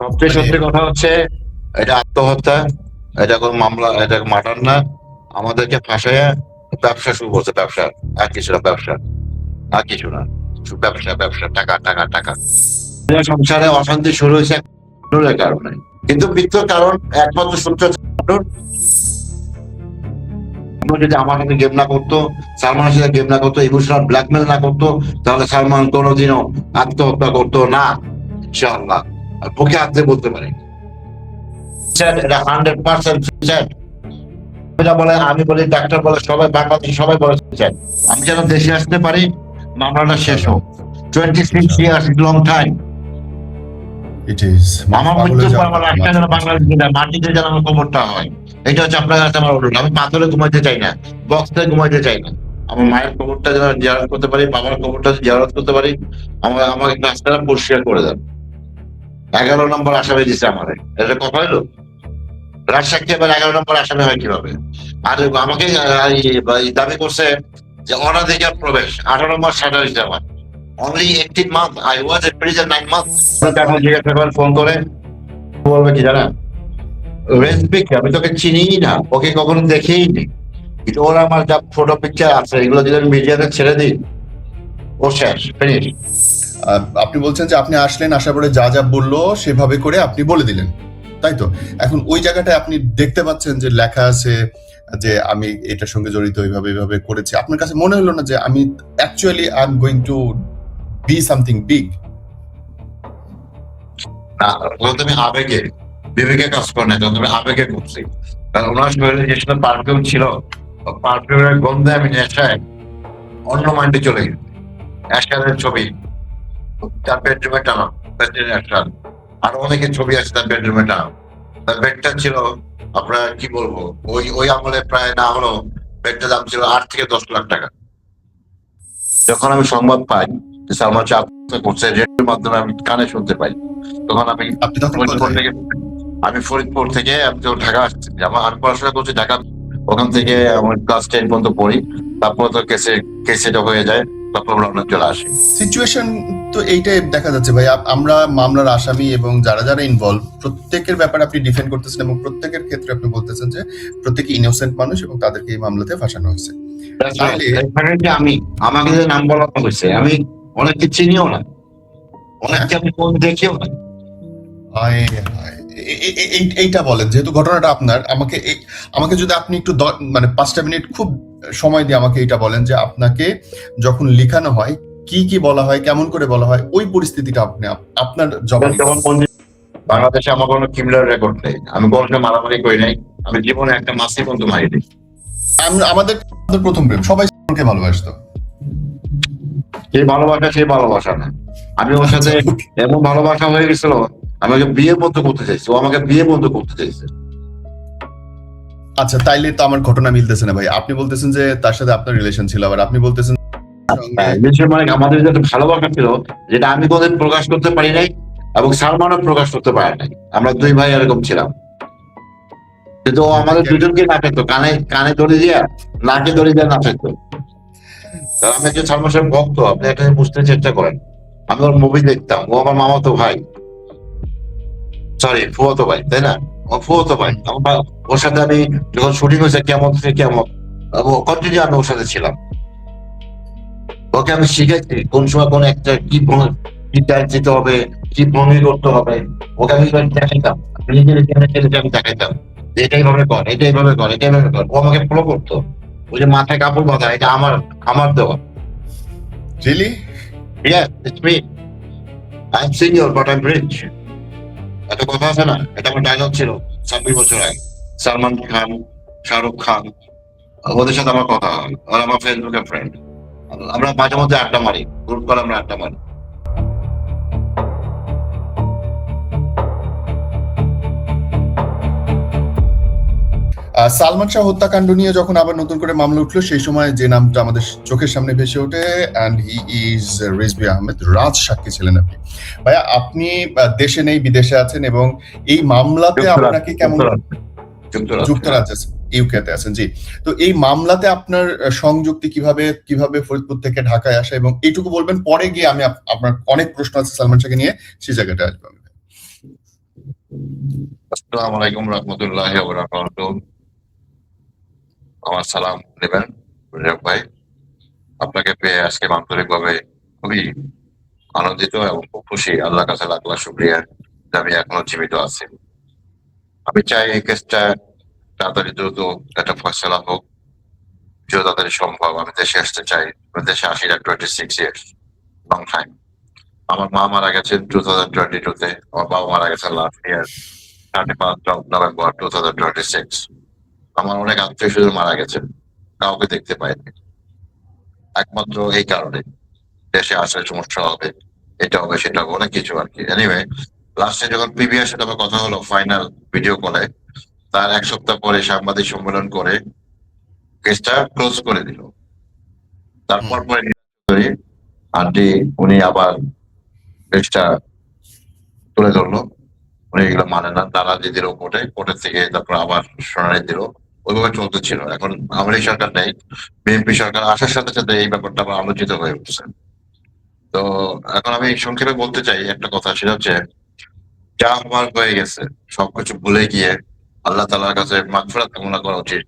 সবচেয়ে মানে সত্যি কথা হচ্ছে এটা আত্মহত্যা, এটা কোনো মামলা, এটা মার্ডার না। আমাদেরকে ফাঁসাইয়া ব্যবসা শুরু করছে, ব্যবসা, আর কিছু না, ব্যবসা আর কিছু না, শুধু ব্যবসা ব্যবসা, টাকা টাকা টাকা। সংসারে অশান্তি শুরু হয়েছে পেট্রোলের কারণে, কিন্তু মৃত্যুর কারণ একমাত্র সূত্র হচ্ছে পেট্রোল। যদি আমার সাথে গেম না করতো, সালমানের সাথে গেম না করতো, ইমোশনাল ব্ল্যাকমেল না করতো, তাহলে সালমান কোনোদিনও আত্মহত্যা করতো না, ইনশাআল্লাহ। আর বুকে হাত দিয়ে বলতে পারি এটা 100% সুইসাইড। এটা বলে, আমি বলি, ডাক্তার বলে, সবাই, বাংলাদেশ সবাই বলে সুইসাইড। আমি যেন দেশে আসতে পারি, মামলাটা শেষ হোক। 26 years is long time। It is আমার মৃত্যুর পর আমার লাশটা যেন বাংলাদেশে যায়, মাটিতে যেন আমার কবরটা হয়। এটা হচ্ছে আপনার কাছে আমার অনুরোধ। আমি পাথরে ঘুমাইতে চাই না, বক্সে ঘুমাইতে চাই না। আমার মায়ের কবরটা যেন জিয়ারত করতে পারি, বাবার কবরটা জিয়ারত করতে পারি। আমাকে রাস্তাটা পরিষ্কার করে দেন। 11 নম্বর আসামি দিচ্ছে আমারে, এটা কথা হইলো? রাজশাহী এবার 11 নম্বর আসামি হয় কিভাবে? আর আমাকে দাবি করছে যে অনাধিকার প্রবেশ, 18 মাস সাজা হয়েছে আমার। Only 18 months, I was in prison 9 months। এখন জিজ্ঞাসা করেন ফোন করে, বলবে কি জানা, রেসপিক, আমি তোকে চিনিই না, ওকে কখনো দেখেই নি, কিন্তু ওর আমার যা ফটো পিকচার আছে, এগুলো যদি আমি মিডিয়াতে ছেড়ে দিই, ও শেষ, ফিনিশ। আপনি বলছেন যে আপনি আসলেন, আসার পরে যা যা বললো সেভাবে করে আপনি বলে দিলেন, তাই তো? এখন ওই জায়গাটায় আপনি দেখতে পাচ্ছেন যে লেখা আছে যে আমি এটার সঙ্গে জড়িত, এইভাবে এইভাবে করেছি। আপনার কাছে মনে হলো না যে আমি actually I am going to be something big? না, ওগুলো তুমি আবেগে, বিবেকে কাজ করে না, যখন তুমি আবেগে করছি। কারণ ওনার শরীরে যে সময় পারফিউম ছিল, পারফিউমের গন্ধে আমি নেশায় অন্য মাইন্ডে চলে গেছি। অ্যাশকারের ছবি তার বেডরুমে টানা, অ্যাশকার, আর অনেকের ছবি আছে তার বেডরুমে টানা। তার বেডটা ছিল, আপনার কি বলবো, ওই আমলে প্রায় না হলো বেডটার দাম ছিল 8 থেকে 10 লাখ টাকা। যখন আমি সংবাদ পাই যে সালমান শাহ আত্মহত্যা করছে, রেডিওর মাধ্যমে আমি কানে শুনতে পাই, তখন আমি আপনি তখন ফরিদপুর কোথায়? থেকে ফরিদপুর থেকে আমি তো ঢাকা আসছি। আমি পড়াশোনা করছি ঢাকা, ওখান থেকে আমার ক্লাস 10 পর্যন্ত পড়ি। তারপর তো কেসে হয়ে যায়, তারপর আমরা চলে আসি। সিচুয়েশন তো এইটাই দেখা যাচ্ছে ভাই। আমরা মামলার আসামি এবং যারা যারা ইনভলভ, প্রত্যেকের ব্যাপারে আপনি ডিফেন্ড করতেছেন এবং প্রত্যেকের ক্ষেত্রে আপনি বলতেছেন যে প্রত্যেকে ইনোসেন্ট মানুষ এবং তাদেরকে এই মামলাতে ফাঁসানো হয়েছে। তাহলে এখানে যে আমাকে যে নাম বলা হয়েছে, আমি অনেককে চিনিও না, অনেককে আমি কোন দেখিও না। হায় হায়, এইটা বলেন, যেহেতু ঘটনাটা আপনার, আমাকে যদি আপনি একটু মানে 5টা মিনিট খুব সময় দিয়ে আমাকে এইটা বলেন যে আপনাকে যখন লিখানো হয় কি কি বলা হয়, কেমন করে বলা হয়, ওই পরিস্থিতিটা আপনি আপনার জবানি। বাংলাদেশে আমার কোনো ক্রিমিনাল রেকর্ড নেই, আমি কোনো সময় মারামারি করি নাই, আমি জীবনে একটা মাসি পর্যন্ত মারিনি। আমাদের প্রথম প্রেম, সবাই সালমানকে ভালোবাসতো। সেই ভালোবাসা না, আমি ওর সাথে এমন ভালোবাসা হয়ে গেছিল, আমি ওকে বিয়ে বন্ধ করতে চাইছি, ও আমাকে বিয়ে বন্ধ করতে চাইছে। আচ্ছা, তাইলে তো আমার ঘটনা মিলতেছে না ভাই। আপনি বলতেছেন যে তার সাথে আপনার রিলেশন ছিল, আবার আপনি বলতেছেন মানে আমাদের যে একটা ভালোবাসা ছিল, যেটা আমি কোনোদিন প্রকাশ করতে পারি নাই এবং সালমানও প্রকাশ করতে পারে নাই। আমরা দুই ভাই এরকম ছিলাম, কিন্তু ও আমাদের দুজনকে না পেতো, কানে কানে দড়ি দিয়া, নাকে দড়ি দিয়া না পেতো। আমি একজন সালমান শাহ ভক্ত, আপনি এটা বুঝতে চেষ্টা করেন। আমি ওর মুভি দেখতাম, ও আমার মামাতো ভাই, সরি ফুয়াতো ভাই, তাই না? ও ফুয়াতো ভাই। ওর সাথে আমি যখন শুটিং হয়েছে কেমন থেকে কেমন, কন্টিনিউ আমি ওর সাথে ছিলাম। ওকে আমি শিখেছি কোন সময় কোন একটা কি ডাইট দিতে হবে, কি ভঙ্গি করতে হবে, ওকে আমি দেখাইতাম, নিজের আমি দেখাইতাম এটাই ভাবে কর, এটাই ভাবে কর, এটাই ভাবে কর। ও আমাকে ফলো করতো। ওই যে মাথায় কাপড় বাঁধা, এটা আমার দেওয়া। Really? Yes, it's me. I'm senior but I'm rich. একটা কথা আছে না, এটা আমার ডায়লগ ছিল 26 বছর আগে। সালমান খান, শাহরুখ খান, ওদের সাথে আমার কথা হয়, ওরা আমার ফেসবুকের ফ্রেন্ড। আমরা মাঝে মধ্যে আড্ডা মারি, গ্রুপ করে আমরা আড্ডা মারি। সালমান শাহ হত্যাকাণ্ড নিয়ে যখন আবার নতুন করে মামলা উঠলো, সেই সময় যে নামটা আমাদের চোখের সামনে ভেসে ওঠে, and he is Rizvi Ahmed. রাজ সাক্ষী ছিলেন আপনি। ভাইয়া, আপনি দেশে নেই, বিদেশে আছেন, এবং এই মামলাতে আপনাকে কেমন, যুক্তরাজ্যে আছেন, ইউকেতে আছেন, জি। তো এই মামলাতে আপনার সংযুক্তি কিভাবে ফরিদপুর থেকে ঢাকায় আসা, এবং এইটুকু বলবেন, পরে গিয়ে আমি আপনার অনেক প্রশ্ন আছে সালমান শাহকে নিয়ে, সেই জায়গাটা আসবো আমি। আসসালামু আলাইকুম রহমতুল্লাহি ওয়া বারাকাতুহু। আমার সালাম নেবেন রেজব ভাই। আপনাকে পেয়ে আজকে আন্তরিকভাবে খুবই আনন্দিত এবং খুব খুশি। আল্লাহর কাছে লাখ লাখ শুকরিয়া যে আমি এখনো জীবিত আছি। আমি চাই এই কেসটা তাড়াতাড়ি দ্রুত একটা ফয়সালা হোক, যত তাড়াতাড়ি সম্ভব। আমি দেশে আসতে চাই। আমি দেশে আসি না 26 ইয়ার্স, লং টাইম। আমার মা মারা গেছেন 2022-তে, আমার বাবা মারা গেছেন লাস্ট ইয়ার 31 নভেম্বর 2026। আমার অনেক আত্মীয় স্বজন মারা গেছেন, কাউকে দেখতে পাইনি। একমাত্র এই কারণে দেশে আসার সমস্যা হবে, এটা হবে সেটা হবে, অনেক কিছু আর কি। এনিওয়ে, লাস্টে যখন পিবিআর সাথে আমার কথা হলো ফাইনাল ভিডিও কলে, তার 1 সপ্তাহ পরে সাংবাদিক সম্মেলন করে কেসটা ক্লোজ করে দিল। তারপর পরে আন্টি উনি আবার কেসটা তুলে ধরলো। উনি এগুলো মানে না, নারাজি দিল কোর্টে, কোর্টের থেকে তারপর আবার শুনানি দিল। ওইভাবে চলতেছিল। এখন আওয়ামী লীগ সরকার নেই, বিএনপি সরকার আসার সাথে সাথে এই ব্যাপারটা আবার আলোচিত হয়ে উঠছে। তো এখন আমি সংক্ষেপে বলতে চাই একটা কথা, সেটা হচ্ছে যা হওয়ার হয়ে গেছে সবকিছু ভুলে গিয়ে আল্লাহ তাআলার কাছে মাগফিরাত কামনা করা উচিত।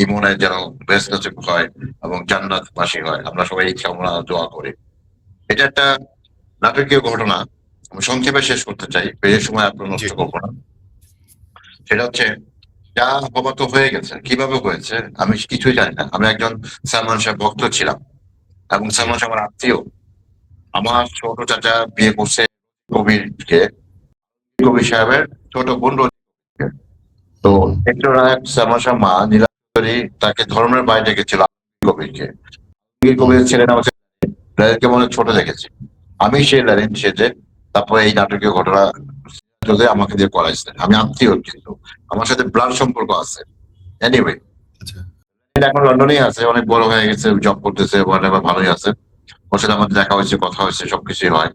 ইমনের যেন বেস্ট নসিব হয় এবং জান্নাতবাসী হয়, আমরা সবাই এই কামনা দোয়া করি। এটা একটা নাটকীয় ঘটনা। আমি সংক্ষেপে শেষ করতে চাই, বেশি সময় আপনার নষ্ট করবো না। সেটা হচ্ছে যা হবার তো হয়ে গেছে, কিভাবে হয়েছে আমি কিছুই জানি না। আমি একজন সালমান শাহ ভক্ত ছিলাম এবং সালমান শাহ আমার আত্মীয়। আমার ছোট চাচা বিয়ে করছে কবিরকে, কবির সাহেবের ছোট বোন রোজিকে। তো চিত্রনায়ক সালমান শাহ মা নীলা চৌধুরী তাকে ধর্মের বাইরে ডেকেছিল কবিরকে। কবির ছেলেটা হচ্ছে লালিনকে মনে হয় ছোট দেখেছি। আমি সেই লালিন সেজে তারপরে এই নাটকীয় ঘটনা যদি আমাকে দিয়ে করাইছে। আমি আত্মীয়, কিন্তু আমার সাথে ব্লাড সম্পর্ক আছে। এনিওয়ে, আচ্ছা। এখন লন্ডনেই আছে, অনেক বড় হয়ে গেছে, জব করতেছে, whatever, ভালোই আছে। ওর সাথে আমাদের দেখা হয়েছে, কথা হয়েছে, সবকিছুই হয়।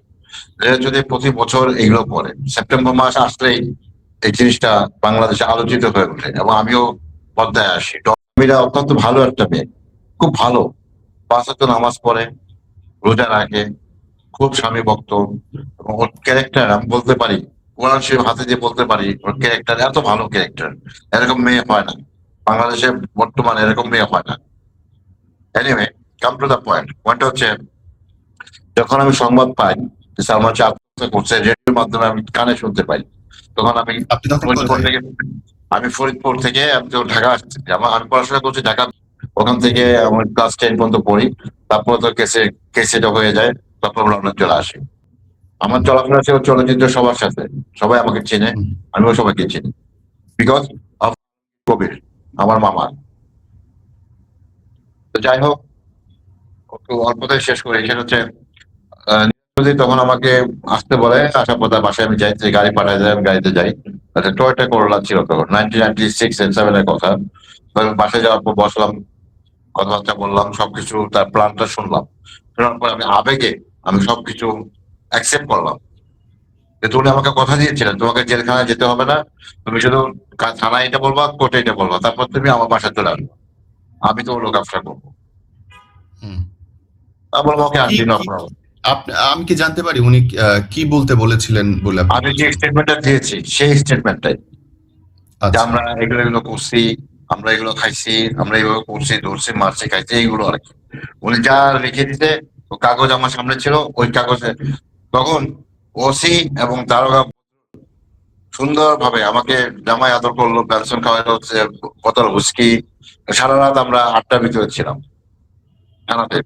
যদি প্রতি বছর এগুলো করে সেপ্টেম্বর মাস আসলেই এই জিনিসটা বাংলাদেশে আলোচিত হয়ে ওঠে এবং আমিও পর্দায় আসি। টমিরা অত্যন্ত ভালো একটা মেয়ে, খুব ভালো। 5 ওয়াক্ত নামাজ পড়ে, রোজা রাখে, খুব স্বামী ভক্ত। এবং ওর ক্যারেক্টার আমি বলতে পারি, কোরআন শরীফ হাতে দিয়ে বলতে পারি, ওর ক্যারেক্টার এত ভালো ক্যারেক্টার। এরকম মেয়ে হয় না বাংলাদেশে, বর্তমানে এরকম মেয়ে হয় না। Anyway, come to the point. Point হচ্ছে যখন আমি সংবাদ পাই যে সালমান শাহ আত্মহত্যা করছে, রেডিওর মাধ্যমে আমি কানে শুনতে পাই, তখন আমি আপনি তখন ফরিদপুর কোথায়? থেকে ফরিদপুর থেকে আমি তো ঢাকা আসছি। আমি পড়াশোনা করছি ঢাকা, ওখান থেকে আমার ক্লাস 10 পর্যন্ত পড়ি। তারপর তো কেসেটা হয়ে যায়, তারপর লন্ডন চলে আসি। আমার চলাফেরা ছিল চলচ্চিত্র সবার সাথে, সবাই আমাকে চেনে, আমিও সবাইকে চিনি, বিকজ অফ কবির, আমার মামা। তো যাই হোক, একটু অল্পতায় শেষ করি। সেটা হচ্ছে যদি তখন আমাকে আসতে বলে, আসার পর তার বাসায় আমি যাইতে গাড়ি পাঠাই দেয়, আমি গাড়িতে যাই। আচ্ছা, টয়োটা করোলা ছিল তখন, 1996-7 এর কথা। তো আমি বাসায় যাওয়ার পর বসলাম, কথাবার্তা বললাম, সবকিছু তার প্ল্যানটা শুনলাম। শোনার পর আমি আবেগে আমি সবকিছু অ্যাকসেপ্ট করলাম। যে তুমি আমাকে কথা দিয়েছিলেন তোমাকে জেলখানায় যেতে হবে না, তুমি শুধু থানায় এটা বলবা, কোর্টে এটা বলবা, তারপর তুমি আমার বাসায় চলে আসবে, আমি তো লোক ব্যবসা করবো। তা বলবো ওকে, আন্টি নো প্রবলেম। আমি কি জানতে পারি উনি কি বলতে বলেছিলেন বলে আপনি আমি যে বলছেন? স্টেটমেন্টটা দিয়েছি সেই স্টেটমেন্টটাই, যে আচ্ছা। আমরা এগুলো এগুলো করছি, আমরা এগুলো খাইছি, আমরা এইভাবে করছি, ধরছি, মারছি, খাইছি, এইগুলো আর কি। উনি যা লিখে দিতে, ও কাগজ আমার সামনে ছিল, ওই কাগজে তখন ওসি এবং দারোগা সুন্দরভাবে আমাকে জামাই আদর করলো, পেনশন খাওয়াইলো, বোতল হুস্কি। সারা রাত আমরা আড্ডার ভিতরে ছিলাম থানাতে।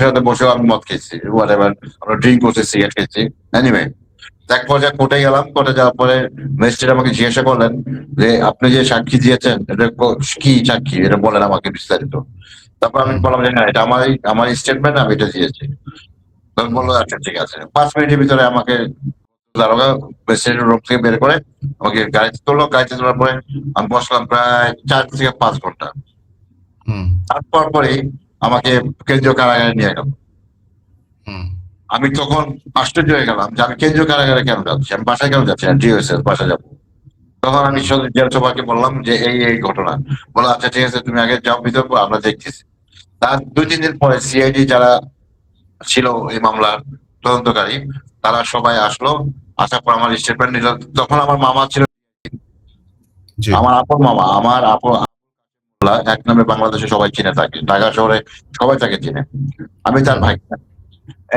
সাথে বসেও আমি মদ খেয়েছি, হোয়াটএভার, আমরা ড্রিঙ্ক করছি, সিগারেট খেয়েছি। এনিওয়ে, এক পর্যায়ে কোর্টে গেলাম। কোর্টে যাওয়ার পরে ম্যাজিস্ট্রেট আমাকে জিজ্ঞাসা করলেন যে আপনি যে সাক্ষী দিয়েছেন এটা কি সাক্ষী, এটা বলেন আমাকে বিস্তারিত। তারপর আমি বললাম যে হ্যাঁ, এটা আমার স্টেটমেন্ট, আমি এটা দিয়েছি। তখন বললো আচ্ছা ঠিক আছে। 5 মিনিটের ভিতরে আমাকে দারোগা প্রেসিডেন্ট রুম থেকে বের করে আমাকে গাড়িতে তুললো। গাড়িতে তোলার পরে আমি বসলাম প্রায় 4 থেকে 5 ঘন্টা। তারপর পরেই আমাকে কেন্দ্রীয় কারাগারে নিয়ে গেল। আমি তখন আশ্চর্য হয়ে গেলাম যে আমি কেন্দ্রীয় কারাগারে কেন যাচ্ছি, আমি বাসায় কেন যাচ্ছি না, ডিওএসএস বাসায় যাবো। তখন আমি জেল সভাকে বললাম যে এই এই ঘটনা। বলো আচ্ছা ঠিক আছে, তুমি আগে যাও ভিতর, আমরা দেখতেছি। তার 2-3 দিন পরে সিআইডি যারা ছিল এই মামলার তদন্তকারী, তারা সবাই আসলো। আসার পর আমার স্টেটমেন্ট নিল। তখন আমার মামা ছিল, জি। আমার আপন মামা, আমার আপন এক নামে বাংলাদেশে সবাই চিনে থাকে, ঢাকা শহরে সবাই তাকে চিনে। আমি তার হুম, ভাই।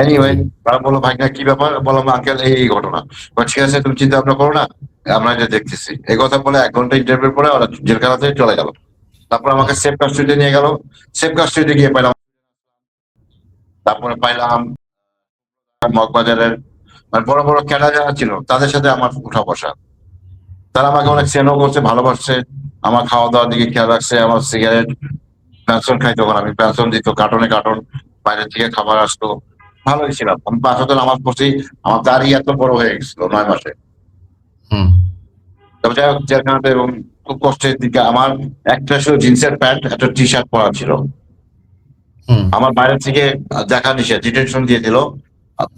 এনিওয়ে, জি। তারা বললো ভাইনা কি ব্যাপার, বললাম আঙ্কেল এই ঘটনা। ঠিক আছে তুমি চিন্তা ভাবনা করো না, আমরা এটা দেখতেছি। এই কথা বলে 1 ঘন্টা ইন্টারভিউ পরে ওরা জেলখানা থেকে চলে গেল। তারপর আমাকে সেফ কাস্টডিতে নিয়ে গেল। সেফ কাস্টডিতে গিয়ে পাইলাম, তারপরে পাইলাম মগবাজারের মানে বড় বড় ক্যাডার যারা ছিল তাদের সাথে আমার উঠা বসা। তারা আমাকে অনেক স্নেহ করছে, ভালোবাসছে, আমার খাওয়া দাওয়ার দিকে খেয়াল রাখছে। আমার সিগারেট পেনশন খাই, তখন আমি পেনশন দিত কার্টনে কার্টন, বাইরে থেকে খাবার আসতো। ভালোই ছিলাম আমি, 5 ওয়াক্ত নামাজ পড়ছি। আমার দাড়ি এত বড় হয়ে গেছিল 9 মাসে। হুম, তবে যাই হোক, জেলখানাতে এবং খুব কষ্টের দিকে আমার একটা শুধু জিন্সের প্যান্ট একটা টি শার্ট পরা ছিল। হুম, আমার বাইরে থেকে দেখা নিষেধ, ডিটেনশন দিয়ে দিল।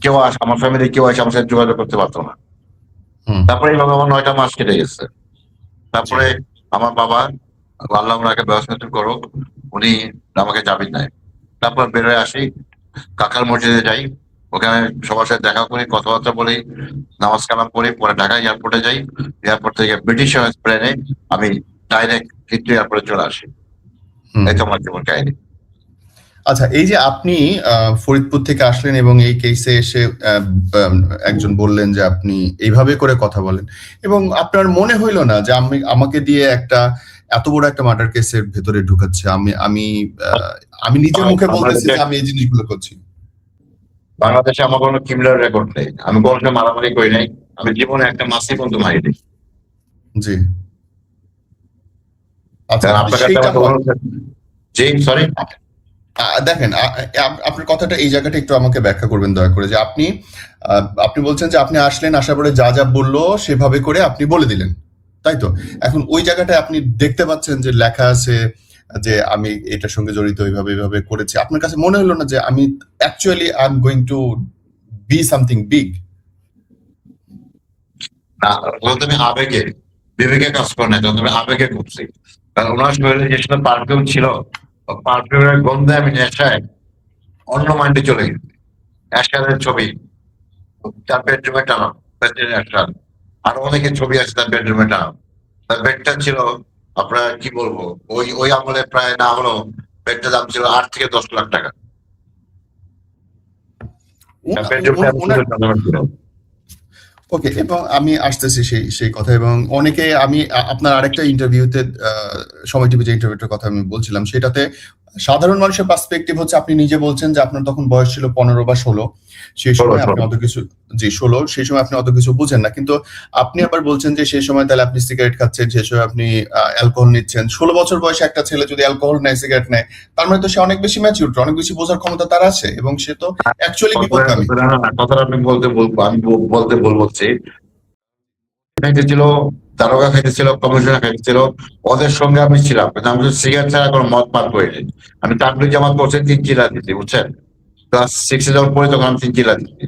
কেউ আমার ফ্যামিলি কেউ এসে আমার সাথে যোগাযোগ করতে পারতো না। হুম, তারপরে এইভাবে আমার 9টা মাস কেটে গেছে। জি। তারপরে আমার বাবা, আল্লাহ ওনাকে ব্যবস্থা করুক, উনি আমাকে জামিন নেয়। তারপর বেরোয় আসি, কাকার মসজিদে যাই, ওখানে সবার সাথে দেখা করি, কথাবার্তা বলি, নামাজ কালাম পড়ি, পরে ঢাকা এয়ারপোর্টে যাই। এয়ারপোর্ট থেকে ব্রিটিশ এয়ারওয়েজ প্লেনে আমি ডাইরেক্ট হিথ্রো এয়ারপোর্টে চলে আসি। হুম। এই তো আমার জীবন কাহিনী। আচ্ছা, এই যে আপনি ফরিদপুর থেকে আসলেন এবং এই কেসে এসে একজন বললেন যে আপনি এইভাবে করে কথা বলেন, এবং আপনার মনে হইলো না যে আমাকে দিয়ে একটা এত বড় একটা মার্ডার কেসের ভেতরে ঢুকাচ্ছে, আমি নিজের মুখে বলতেছি বাংলাদেশে যে আমি এই জিনিসগুলো করছি। বাংলাদেশে আমার কোনো ক্রিমিনাল রেকর্ড নেই, আমি কোনো সময় মারামারি করি নাই, আমি জীবনে একটা মাসি পর্যন্ত মারিনি। জি। আচ্ছা, কারণ আপনার কাছে সেইটা আমার হয়। অনুরোধ, জি সরি। দেখেন, আপনার কথাটা এই জায়গাটা একটু আমাকে ব্যাখ্যা করবেন দয়া করে, যে আপনি বলছেন যে আপনি আসলেন, আসার পরে যা যা বললো সেভাবে করে আপনি বলে দিলেন, তাই তো? এখন ওই জায়গাটায় আপনি দেখতে পাচ্ছেন যে লেখা আছে যে আমি এটার সঙ্গে জড়িত, এইভাবে এইভাবে করেছি। আপনার কাছে মনে হলো না যে আমি actually I am going to be something big? না, যখন তুমি আবেগে, বিবেকে কাজ করে না, যখন তুমি আবেগে করছি। কারণ ওনার শরীরে যে সময় পারফিউম ছিল, পারফিউমের গন্ধে আমি নেশায় অন্য মাইন্ডে চলে গেছি। অ্যাশারের ছবি তার বেডরুমে টানানো, প্রেসিডেন্ট অ্যাশার। আরো অনেকের ছবি আছে তার বেডরুমে টানানো। তার বেডটা ছিল, আপনার কি বলবো, ওই ওই আমলে প্রায় না হলো বেডটার দাম ছিল 8 থেকে 10 লাখ টাকা। তার বেডরুমটা এত ওনার সুন্দর সাজানো ছিল। ওকে, এবং আমি আসতেছি সেই সেই কথা। এবং অনেকে, আমি আপনার আরেকটা ইন্টারভিউতে, সময় টিভি যে ইন্টারভিউটার কথা আমি বলছিলাম, সেটাতে সাধারণ মানুষের পার্সপেক্টিভ হচ্ছে, আপনি নিজে বলছেন যে আপনার তখন বয়স ছিল 15 বা 16, সেই ষোলো সময় আপনি ষোলো অত কিছু, জি 16, সেই সময় আপনি অত কিছু বুঝেন না, কিন্তু আপনি আবার বলছেন যে সেই সময় তাহলে আপনি সিগারেট খাচ্ছেন, সেই সময় আপনি অ্যালকোহল নিচ্ছেন। 16 বছর বয়সে একটা ছেলে যদি অ্যালকোহল নেয়, সিগারেট নেয়, তার মানে তো সে অনেক বেশি ম্যাচিউর, অনেক বেশি বোঝার ক্ষমতা তার আছে, এবং সে তো অ্যাকচুয়ালি বিপদগামী। কথাটা আমি বলতে বলবো, আমি বলতে ভুল বলছি। খাইতেছিল, দারোগা খাইতেছিল, কমিশনার খাইতেছিল, ওদের সঙ্গে আমি ছিলাম, কিন্তু আমি তো সিগারেট ছাড়া কোনো মদ পান করিনি। আমি তাবলিগ জামাত করছি 3 চিলা দিতে, বুঝছেন? ক্লাস 6-এ যখন পড়ি তখন আমি 3 চিলা দিচ্ছি।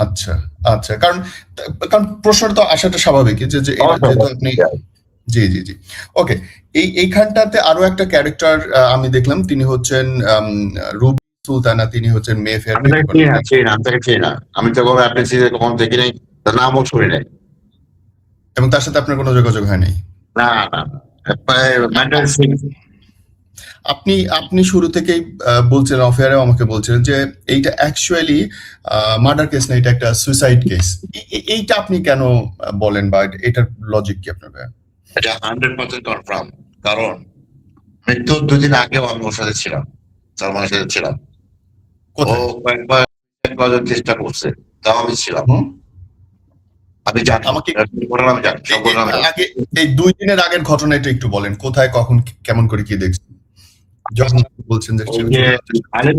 আচ্ছা, আচ্ছা। কারণ কারণ প্রশ্নটা তো আসাটা স্বাভাবিক যে এটা যেহেতু আপনি, জি, জি, জি। ওকে। এইখানটাতে আরো একটা ক্যারেক্টার আমি দেখলাম, তিনি হচ্ছেন রুবি সুলতানা, তিনি হচ্ছেন মেফেয়ার আমি বিউটি তাকে চিনি পার্লার। না, চিনি না, আমি তাকে চিনি না। আমি তো কোনো অ্যাপ্রিসিয়েট কখনো দেখি নাই, তার নামও শুনি নাই। এবং তার সাথে আপনার কোনো যোগাযোগ হয় নাই। না না, মেন্টাল সিক। আপনি আপনি শুরু থেকেই বলছিলেন, অফেয়ারেও আমাকে বলছিলেন যে এইটা অ্যাকচুয়ালি মার্ডার কেস না, এটা একটা সুইসাইড কেস। এইটা আপনি কেন বলেন, বা এটার লজিক কি আপনার ভাইয়া? এটা 100% কনফার্ম। কারণ মৃত্যুর 2 দিন আগেও আমি ওর সাথে ছিলাম, সালমানের সাথে ছিলাম। ও কোথায়? কয়েকবার করার চেষ্টা করছে, তাও আমি ছিলাম। হুম? আমি জানি আমাকে ঘটনা, আমি জানি সব ঘটনা আমি জানি। আগে এই 2 দিনের আগের ঘটনাটা একটু বলেন, কোথায়, কখন, কেমন করে কি দেখছেন, যখন বলছেন যে ওই যে হালিম,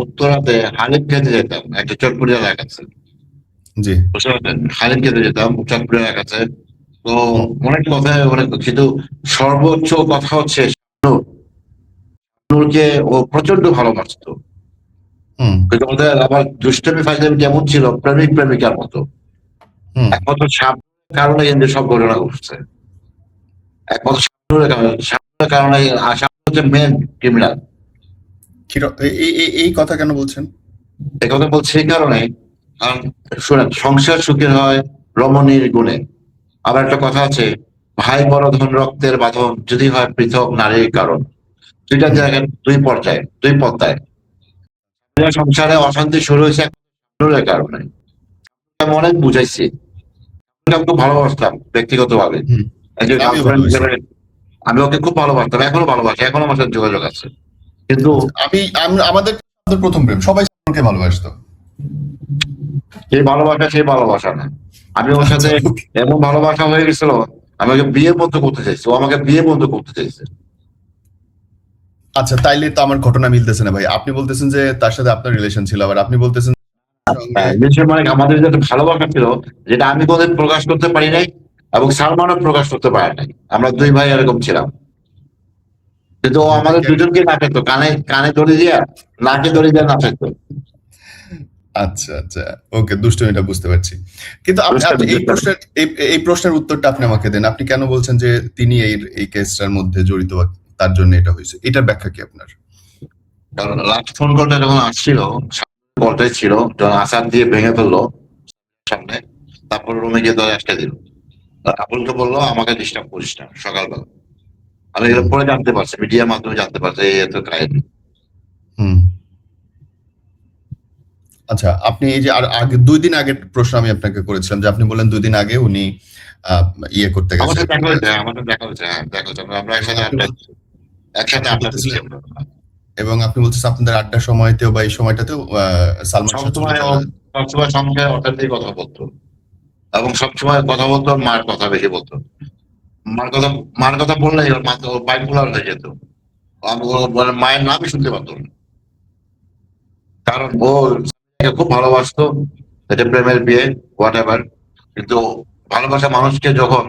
উত্তরাতে হালিম খেতে যেতাম একটা চটপুরি এলাকা আছে, জি। বুঝতে পারছেন? হালিম খেতে যেতাম চটপুরি এলাকা আছে। তো হুম, অনেক কথা, অনেক, কিন্তু সর্বোচ্চ কথা হচ্ছে নূরকে ও প্রচন্ড ভালোবাসতো। হুম, কিন্তু ওদের আবার দুষ্টমি ফাইজলামি কেমন ছিল, প্রেমিক প্রেমিকার মতো। হুম। একমাত্র সামনের কারণে কিন্তু সব ঘটনা ঘটছে। একমাত্র সামনের কারণে, সামনে হচ্ছে মেন ক্রিমিনাল। এই কথা কেন বলছেন? এই কথা বলছি এই কারণে, কারণ শোনেন, সংসার সুখের হয় রমণীর গুণে। আবার একটা কথা আছে, ভাই বড় ধন রক্তের বাঁধন যদি হয় পৃথক নারীর কারণ। দুইটা হুম। জায়গায় দুই পর্যায়ে দুই পর্দায় সংসারে অশান্তি শুরু হয়েছে একটা কারণে। আমি অনেক বুঝাইছি, আমি খুব ভালোবাসতাম ব্যক্তিগতভাবে, হুম। একজন আমিও গার্লফ্রেন্ড ভালোবাসি। হিসেবে। আমি ওকে খুব ভালোবাসতাম, এখনো ভালোবাসি, এখনো আমার সাথে যোগাযোগ আছে। কিন্তু আচ্ছা, আমাদের প্রথম প্রেম, সবাই সালমানকে ভালোবাসতো। সেই ভালোবাসা না। আমি ওর আচ্ছা, সাথে ওকে। এমন ভালোবাসা হয়ে গেছিল, আমি ওকে বিয়ে বন্ধ করতে চাইছি, ও আমাকে বিয়ে বন্ধ করতে চাইছে। আচ্ছা, তাইলে তো আমার ঘটনা মিলতেছে না ভাই। আপনি বলতেছেন যে তার সাথে আপনার রিলেশন ছিল, আবার আপনি বলতেছেন সঙ্গে। হ্যাঁ, বিশেষ মানে আমাদের যে একটা ভালোবাসা ছিল, যেটা আমি কোনোদিন প্রকাশ করতে পারি নাই এবং সালমানও প্রকাশ করতে পারে নাই। আমরা দুই ভাই এরকম ছিলাম, কিন্তু ও যেটা আমাদের কি দুজনকে নাচাইতো, কানে কানে দড়ি দিয়া, নাকে দড়ি দিয়ে নাচাইতো। আচ্ছা, আচ্ছা, ওকে, দুষ্টুমিটা বুঝতে পারছি। কিন্তু আপনি বুঝতে আপনি বুঝতে এই প্রশ্নের উত্তরটা আপনি আমাকে দেন। আপনি কেন বলছেন যে তিনি এই কেসটার মধ্যে জড়িত বা তার জন্য এটা হয়েছে? এটার ব্যাখ্যা কি আপনার? কারণ লাস্ট ফোন কলটা যখন আসছিল, কলটাই ছিল যখন আসার দিয়ে ভেঙে ফেললো সামনে, তারপর রুমে গিয়ে দরজা আটকে দিল। আবুলকে বললো আমাকে ডিস্টার্ব করিস না সকালবেলা। আমি এগুলো হুম, পরে জানতে পারছি, মিডিয়ার মাধ্যমে জানতে পারছি এই এত কাহিনী। হুম। আচ্ছা, আপনি এই যে আর আগে ২ দিন আগের প্রশ্ন আমি আপনাকে করেছিলাম যে আপনি বললেন ২ দিন আগে উনি আ ইয়ে করতে আমার গেছে। সাথে দেখা হয়েছে, আমার সাথে দেখা হয়েছে, হ্যাঁ দেখা হয়েছে, আমরা এবং একসাথে আপনি আড্ডা একসাথে আপনি আড্ডা দিচ্ছি বলতেছিলেন আমরা। এবং আপনি বলতেছেন আপনাদের আড্ডার সময়তেও বা এই সময়টাতেও সালমান শাহ চলে সবসময় যাওয়া। সবসময় সঙ্গে অর্থাৎ কথা বলতো, এবং সবসময় কথা বলতো মার কথা বেশি বলতো। মার কথা মার কথা বললেই ওর মাথা ওর বাইপোলার হয়ে যেত। আমি ওর মায়ের নামই শুনতে পারতো না, কারণ ও খুব ভালোবাসতো। এটা প্রেমের বিয়ে, হোয়াট এভার। কিন্তু ভালোবাসা মানুষকে যখন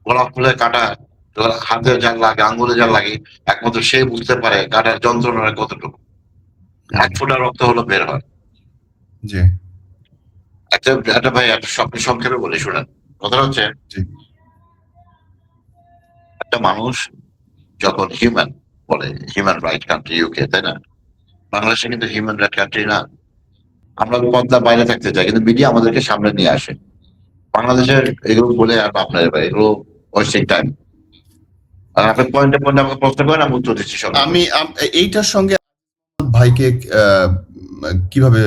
গোলাপ ফুলে কাটা, যখন হাতে যার লাগে, আঙ্গুলে যার লাগে, একমাত্র সে বুঝতে পারে কাটার যন্ত্রণা কতটুকু। হুম, এক ফোঁটা রক্ত হলো বের হয়। জি, একটা একটা ভাই একটা সংক্ষেপে বলি শুনেন। কথাটা হচ্ছে, জি, একটা মানুষ যখন হিউম্যান বলে, হিউম্যান রাইট কান্ট্রি ইউকে, তাই না? বাংলাদেশে কিন্তু হিউম্যান রাইট কান্ট্রি না। আমরা পর্দা বাইরে থাকতে চাই, কিন্তু মিডিয়া আমাদেরকে সামনে নিয়ে আসে। বাংলাদেশের এগুলো বলে আর আপনার ভাই এগুলো ওয়েস্টিং টাইম। আর আপনি পয়েন্টে পয়েন্টে আমাকে প্রশ্ন করেন, আমি উত্তর দিচ্ছি সঙ্গে আমি সঙ্গে। এইটার সঙ্গে ভাইকে কিভাবে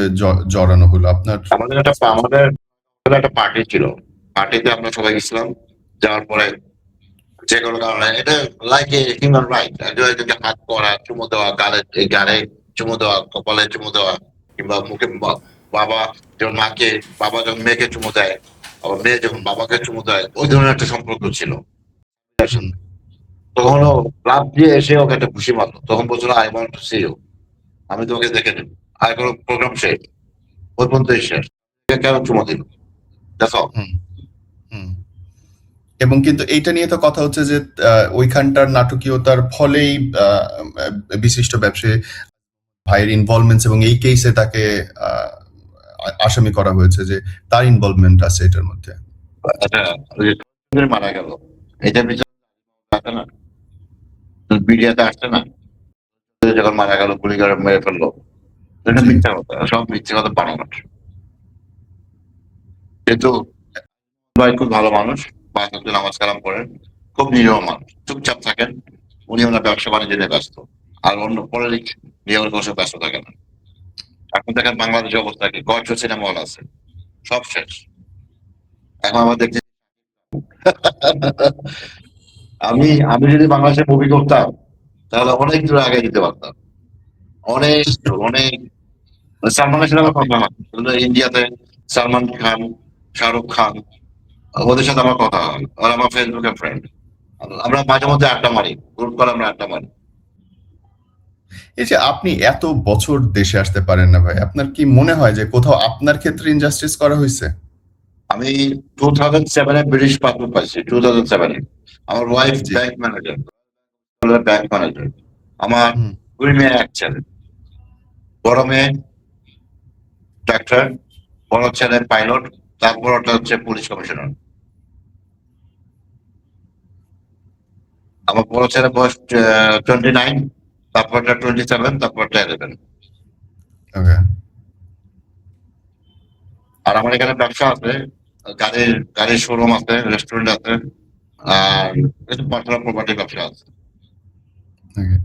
জড়ানো হলো আপনার? আমাদের একটা পার্টি ছিল, পার্টিতে আমরা সবাই গেছিলাম। যাওয়ার পরে যে কোনো কারণে এটা লাইক এ হিউম্যান রাইট, একজনকে হাত করা, চুমু দেওয়া, গালে চুমু দেওয়া, কপালে চুমু দেওয়া, কিংবা মুখে বাবা যখন মাকে, বাবা যখন মেয়েকে চুমু দেয়, আবার মেয়ে যখন বাবাকে চুমু দেয়, ওই ধরনের একটা সম্পর্ক ছিল। হুম, তখন ও লাভ দিয়ে এসে ওকে একটা খুশি মারলো, তখন বলছিল I want to see you, আমি তোমাকে দেখে নেব। আর কোনো প্রোগ্রাম শেষ, ওই পর্যন্ত শেষ। কেন চুমা দিল, দেখো। হুম, হুম। এবং কিন্তু এইটা নিয়ে তো কথা হচ্ছে যে ওইখানটার নাটকীয়তার ফলেই আহ, বিশিষ্ট ব্যবসায়ী ভাইয়ের ইনভলভমেন্ট এবং এই কেসে তাকে আহ, আসামি করা হয়েছে যে তার ইনভলভমেন্ট আছে এটার মধ্যে। আচ্ছা, ওই যে মারা গেল, এটা বিচার আসে না, মিডিয়াতে আসছে না, যখন মারা গেল গুলি করে মেরে ফেললো, এটা জি, মিথ্যা কথা, সব মিথ্যে কথা বানানো। কিন্তু ভাই খুব ভালো মানুষ, ৫ ওয়াক্ত নামাজ কালাম করেন, খুব নিরীহ মানুষ, চুপচাপ থাকেন। উনি ওনার ব্যবসা বাণিজ্য নিয়ে ব্যস্ত, আর অন্য পলিটিক্স নিয়ে ওর কোনো সময় ব্যস্ত থাকে না। এখন দেখেন বাংলাদেশের অবস্থা কি, কয়েকশো সিনেমা হল আছে, সব শেষ। এখন আমরা দেখছি আমি আমি যদি বাংলাদেশে মুভি করতাম, তাহলে অনেক দূর আগে যেতে পারতাম, অনেক দূর, অনেক। সালমানের সাথে আমার আপনি কথা হয়, কিন্তু ইন্ডিয়াতে সালমান খান, শাহরুখ খান, ওদের সাথে আমার কথা হয়, আর আমার ফেসবুকের ফ্রেন্ড। আমরা মাঝে মধ্যে আড্ডা মারি, গ্রুপ করে আমরা আড্ডা মারি। এই যে আপনি এত বছর দেশে আসতে পারেন না ভাই, আপনার কি মনে হয় যে কোথাও আপনার ক্ষেত্রে ইনজাস্টিস করা হয়েছে? আমি 2007-এ ব্রিটিশ পাসপোর্ট পাইছি, 2007-এ। আমার ওয়াইফ জি, ব্যাংক ম্যানেজার, ব্যাংক ম্যানেজার। আমার হুম। 2 মেয়ে 1 ছেলে। বড় মেয়ে ডাক্তার, বড় ছেলে পাইলট, তারপর ওটা হচ্ছে পুলিশ কমিশনার। আমার বড় ছেলে বয়স 29, তারপরটা 27, তারপরটা 11। ওকে। আর আমার এখানে ব্যবসা আছে, গাড়ির শোরুম আছে, রেস্টুরেন্ট আছে, আর পার্সোনাল প্রপার্টির ব্যবসা আছে। Okay.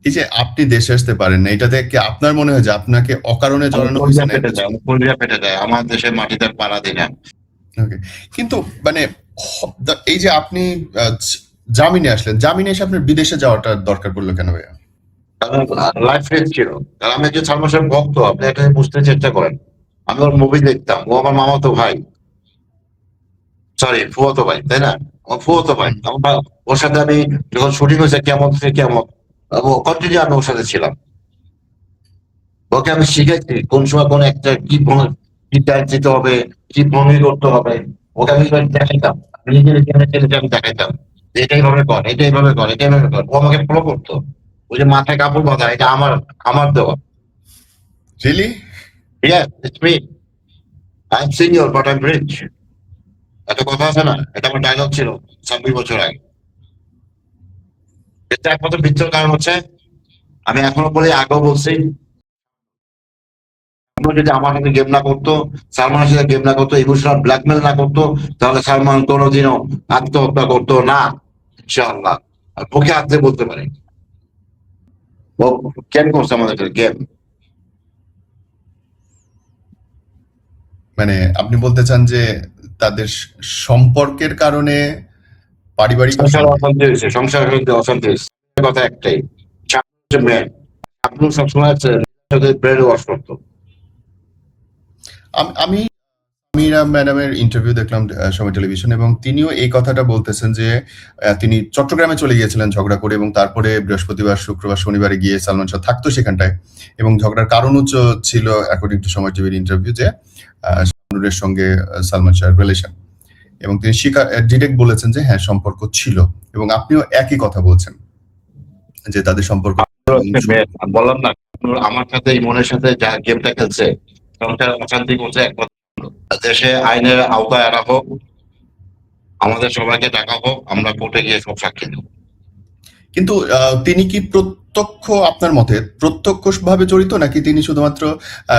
এই যে আপনি দেশে আসতে পারেন না, এটাতে কি আপনার মনে হয় যে আপনাকে অকারণে আমার জড়ানো হয়েছে কলিজা না? ফেটে যায়, আমার কলিজা ফেটে যায়, আমার দেশের মাটিতে পাড়া দিই না। Okay. কিন্তু মানে এই যে আপনি জামিনে আসলেন, জামিনে এসে আপনার বিদেশে যাওয়াটা দরকার পড়লো কেন ভাইয়া? কারণ লাইফ রিস্ক ছিল। কারণ আমি একজন সালমান শাহের ভক্ত, আপনি এটা বুঝতে চেষ্টা করেন। আমি ওর মুভি দেখতাম, ও আমার মামাতো ভাই, সরি ফুয়াতো ভাই, তাই না? আমার ফুয়াতো ভাই। ওর সাথে আমি যখন শুটিং হয়েছে কেমন থেকে কেমন, ও কন্টিনিউ আমি ওর সাথে ছিলাম। ওকে আমি শিখেছি কোন সময় কোন একটা কি ডান্স দিতে হবে, কি ভঙ্গি করতে হবে। ওকে আমি দেখাইতাম, আমি নিজের ছেলেকে আমি দেখাইতাম যে এটাই ভাবে কর, এটাই ভাবে কর, এটাই ভাবে কর। ও আমাকে ফলো করতো। ওই যে মাথায় কাপড় বাঁধা, এটা আমার দেওয়া। Really? Yes, it's me. I'm senior, but I'm rich. একটা কথা আছে না, এটা আমার ডায়লগ ছিল 26 বছর আগে। এটা একমাত্র মৃত্যুর কারণ হচ্ছে, আমি এখনো বলি, আগেও বলছি, যদি আমার সাথে গেম না করতো, সালমানের সাথে গেম না করতো, ইমোশনাল ব্ল্যাকমেল না করতো, তাহলে সালমান কোনোদিনও আত্মহত্যা করতো না, ইনশাআল্লাহ। আর মুখে হাত দিয়ে বলতে পারি, ও কেন করছে আমাদের গেম। মানে আপনি বলতে চান যে তাদের সম্পর্কের কারণে পারিবারিক সংসার অশান্তি? অশান্তি হয়েছে, সংসার অশান্তি হয়েছে। কথা একটাই, আপনি সবসময় ব্রেন ওয়াশ করতো। আমি মীরা ম্যাডামের ইন্টারভিউ দেখলাম সময় টেলিভিশন, এবং তিনিও এই কথাটা বলতেছেন যে তিনি চট্টগ্রামে চলে গিয়েছিলেন ঝগড়া করে, এবং তারপরে বৃহস্পতিবার, শুক্রবার, শনিবারে গিয়ে সালমান শাহ থাকতো সেখানটায়, এবং ঝগড়ার কারণ ছিল অ্যাকর্ডিং টু সময় টিভির ইন্টারভিউ যে শাহনুরের সঙ্গে সালমান শাহের রিলেশন, এবং তিনি ডিরেক্ট বলেছেন যে হ্যাঁ সম্পর্ক ছিল, এবং আপনিও একই কথা বলছেন যে তাদের সম্পর্ক। বললাম না, আমার সাথে ইমনের সাথে যা গেমটা খেলছে, সংসার অশান্তি করছে একমাত্র। দেশে আইনের আওতায় আনা হোক, আমাদের সবাইকে ডাকা হোক, আমরা কোর্টে গিয়ে সব সাক্ষী দেব। কিন্তু তিনি কি প্রত্যক্ষ, আপনার মতে প্রত্যক্ষ ভাবে জড়িত, নাকি তিনি শুধুমাত্র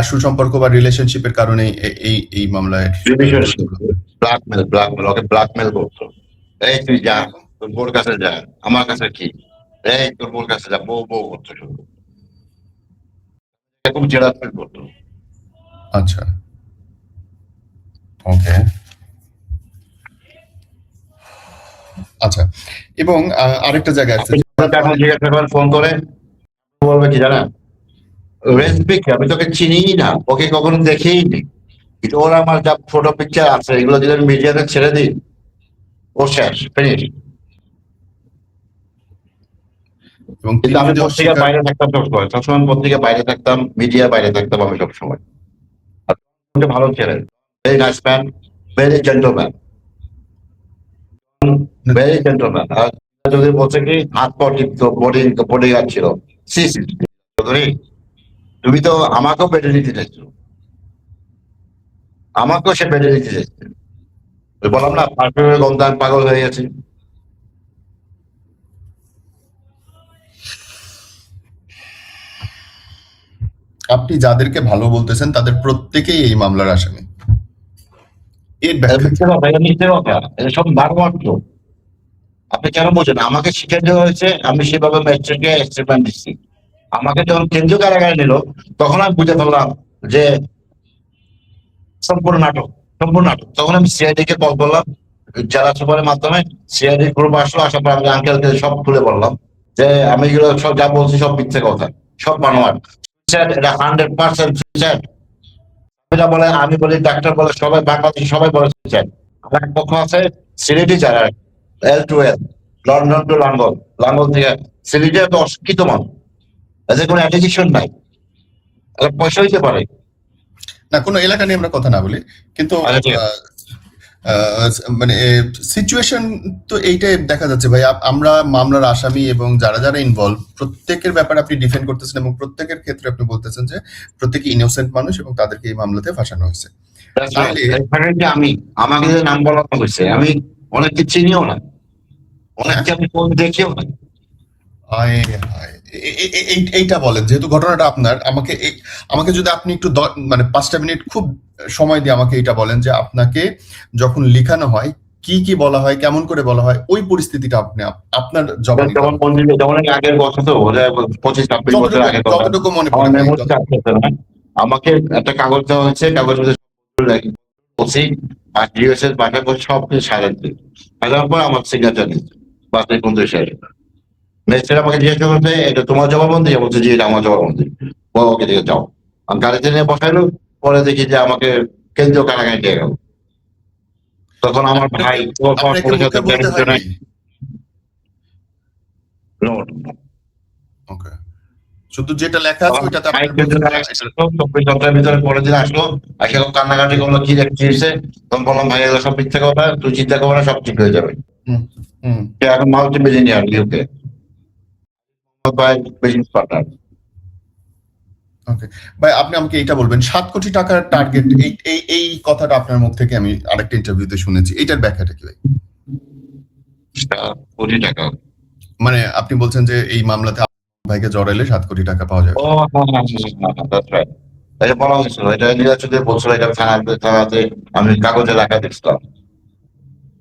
সুসম্পর্ক বা রিলেশনশিপের কারণে এই মামলায়? ব্ল্যাকমেল, ওকে ব্ল্যাকমেল করতো। এই তুই যা, তোর বোর কাছে যা, আমার কাছে কি, এই তোর বোর কাছে যা, বউ বউ করতো শুধু, এরকম জেরাসমেন্ট করতো। আচ্ছা, ওকে, আচ্ছা। এবং আরেকটা জায়গা আছে, এখন জিজ্ঞাসা করেন ফোন করে, বলবে কি জানা, রেসপিক, আমি তোকে চিনিই না, ওকে কখনো দেখেই নি, কিন্তু ওর আমার যা ফটো পিকচার আছে, এগুলো যদি আমি মিডিয়াতে ছেড়ে দিই, ও শেষ, ফিনিশ। এবং কিন্তু আমি পত্রিকার বাইরে থাকতাম সবসময়, সবসময় পত্রিকার বাইরে থাকতাম, মিডিয়ার বাইরে থাকতাম আমি সবসময়। ভালো ছেলে, very nice man, very gentleman, very gentleman. আর যদি বলছে কি হাত পা টিপতো, বডি গার্ড ছিল, চৌধুরী তুমি তো আমাকেও বেড়ে নিতে চাইছো, আমাকেও সে বেড়ে নিতে চাইছে। বললাম না, পারফিউমের গন্ধে আমি পাগল হয়ে গেছি। আপনি যাদেরকে ভালো বলতেছেন তাদের প্রত্যেকেই এই মামলার আসামি। এর মিথ্যে কথা, এটা মিথ্যে কথা, এটা সব বারমাত্র। আপনি কেন বোঝেন? আমাকে শিক্ষা দেওয়া হয়েছে, আমি সেভাবে ম্যাজিস্ট্রেটকে স্টেটমেন্ট দিচ্ছি। আমাকে যখন কেন্দ্রীয় কারাগারে নিল, তখন আমি বুঝে ফেললাম যে সম্পূর্ণ নাটক, সম্পূর্ণ নাটক। তখন আমি সিআইডি কে কল করলাম, জেলা সুপারের মাধ্যমে সিআইডি গ্রুপ আসলো, আসার পর আমি আঙ্কেলকে সব খুলে বললাম যে আমি এগুলো সব যা বলছি সব মিথ্যে কথা, সব বানোয়াট। এটা 100% সুইসাইড। এটা বলে, আমি বলি, ডাক্তার বলে, সবাই বাংলাদেশ সবাই বলে সুইসাইড। আমার এক পক্ষ আছে সিলেটি যারা L2L, লন্ডন টু লাঙ্গল, লাঙ্গল থেকে সিলেটে তো অশিক্ষিত মানুষ, এদের কোনো অ্যাডিকশন নাই, পয়সা হইতে পারে না, কোনো এলাকা নিয়ে আমরা কথা না বলি, কিন্তু মানে সিচুয়েশন তো এইটাই দেখা যাচ্ছে ভাই। আমরা মামলার আসামি এবং যারা যারা ইনভলভ, প্রত্যেকের ব্যাপারে আপনি ডিফেন্ড করতেছেন, এবং প্রত্যেকের ক্ষেত্রে আপনি বলতেছেন যে প্রত্যেকে ইনোসেন্ট মানুষ এবং তাদেরকে এই মামলাতে ফাঁসানো হয়েছে। আমি, আমাকে যে নাম বলা হয়েছে, আমি অনেককে চিনিও না, অনেককে আমি ফোন দেখিও না। এইটা বলেন, যেহেতু ঘটনাটা আপনার, আমাকে যদি আপনি একটু মানে 5টা মিনিট খুব সময় দিয়ে আমাকে এটা বলেন যে আপনাকে যখন লিখানো হয় কি কি বলা হয়, কেমন করে বলা হয়, ওই পরিস্থিতিটা আপনি আপনার জবানি যেমন যেমন আগের কথা তো 25-26 বছর আগের কথা, যতটুকু মনে আমার পড়ে ভাই। মেমোরিতে আসতেছে না। আমাকে একটা কাগজ দেওয়া হয়েছে, কাগজের মধ্যে ওসি আর ডিওএসএস বাসা করে সব কিছু সাজার দিন, সাজার পর আমার সিগনেচার নিচ্ছে বাসে কোন শেষ। ম্যাজিস্ট্রেট আমাকে জিজ্ঞাসা করছে এটা তোমার জবাববন্দি, বলছে জি এটা আমার জবাববন্দি, ওকে দিকে যাও। আমি গাড়িতে নিয়ে বসাইলো, পরে দেখি যে আমাকে কেন্দ্রীয় কারাগারে নিয়ে গেল। তখন আমার ভাই আপনাকে মুখে বলতে হয়নি? ওকে, শুধু যেটা লেখা আছে ওইটাতে আপনার ভিতরে পরের দিন আসলো, আসে কান্নাকাটি করলো, কি দেখছে। তখন বললাম ভাই এগুলো সব মিথ্যা কথা, তুই চিন্তা করবো না, সব ঠিক হয়ে যাবে। সে এখন multimillionaire UK, business partner. Okay ভাই, আপনি আমাকে এইটা বলবেন 7 কোটি টাকার টার্গেট, এই কথাটা আপনার মুখ থেকে আমি আরেকটা ইন্টারভিউতে শুনেছি, এটার ব্যাখ্যাটা কি ভাই? 7 কোটি টাকা মানে আপনি বলছেন যে এই মামলাতে ভাইকে জড়াইলে 7 কোটি টাকা পাওয়া যাবে। ও হ্যাঁ, এটা বলা হয়েছিল, এটা নিরাচুদে বলছিল, এটা থানাতে আমি কাগজে লেখা দেখছিলাম।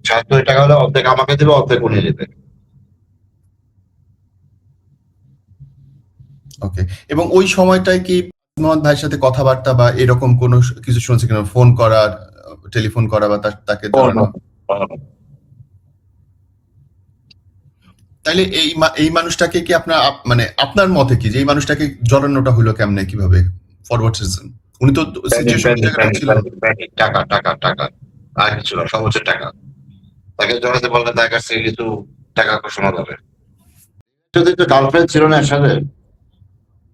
7 কোটি টাকা হলে অর্ধেক আমাকে দেবে, অর্ধেক উনি দেবে। ওকে, এবং ওই সময়টায় কি মোহাম্মদ ভাইয়ের সাথে কথাবার্তা বা এরকম কোনো কিছু শুনছি কিনা, ফোন করা, টেলিফোন করা বা তাকে জড়ানো? তাইলে এই মানুষটাকে কি আপনার মানে আপনার মতে কি যে এই মানুষটাকে জড়ানোটা হলো কেমনে, কিভাবে, ফর হোয়াট রিজন? উনি তো সিচুয়েশন ছিল। টাকা টাকা টাকা আর কিছু না, সর্বোচ্চ টাকা। তাকে জড়াতে বললে তার কাছ থেকে কিছু টাকা শোনা যাবে। যদি তো গার্লফ্রেন্ড ছিল না এর সাথে,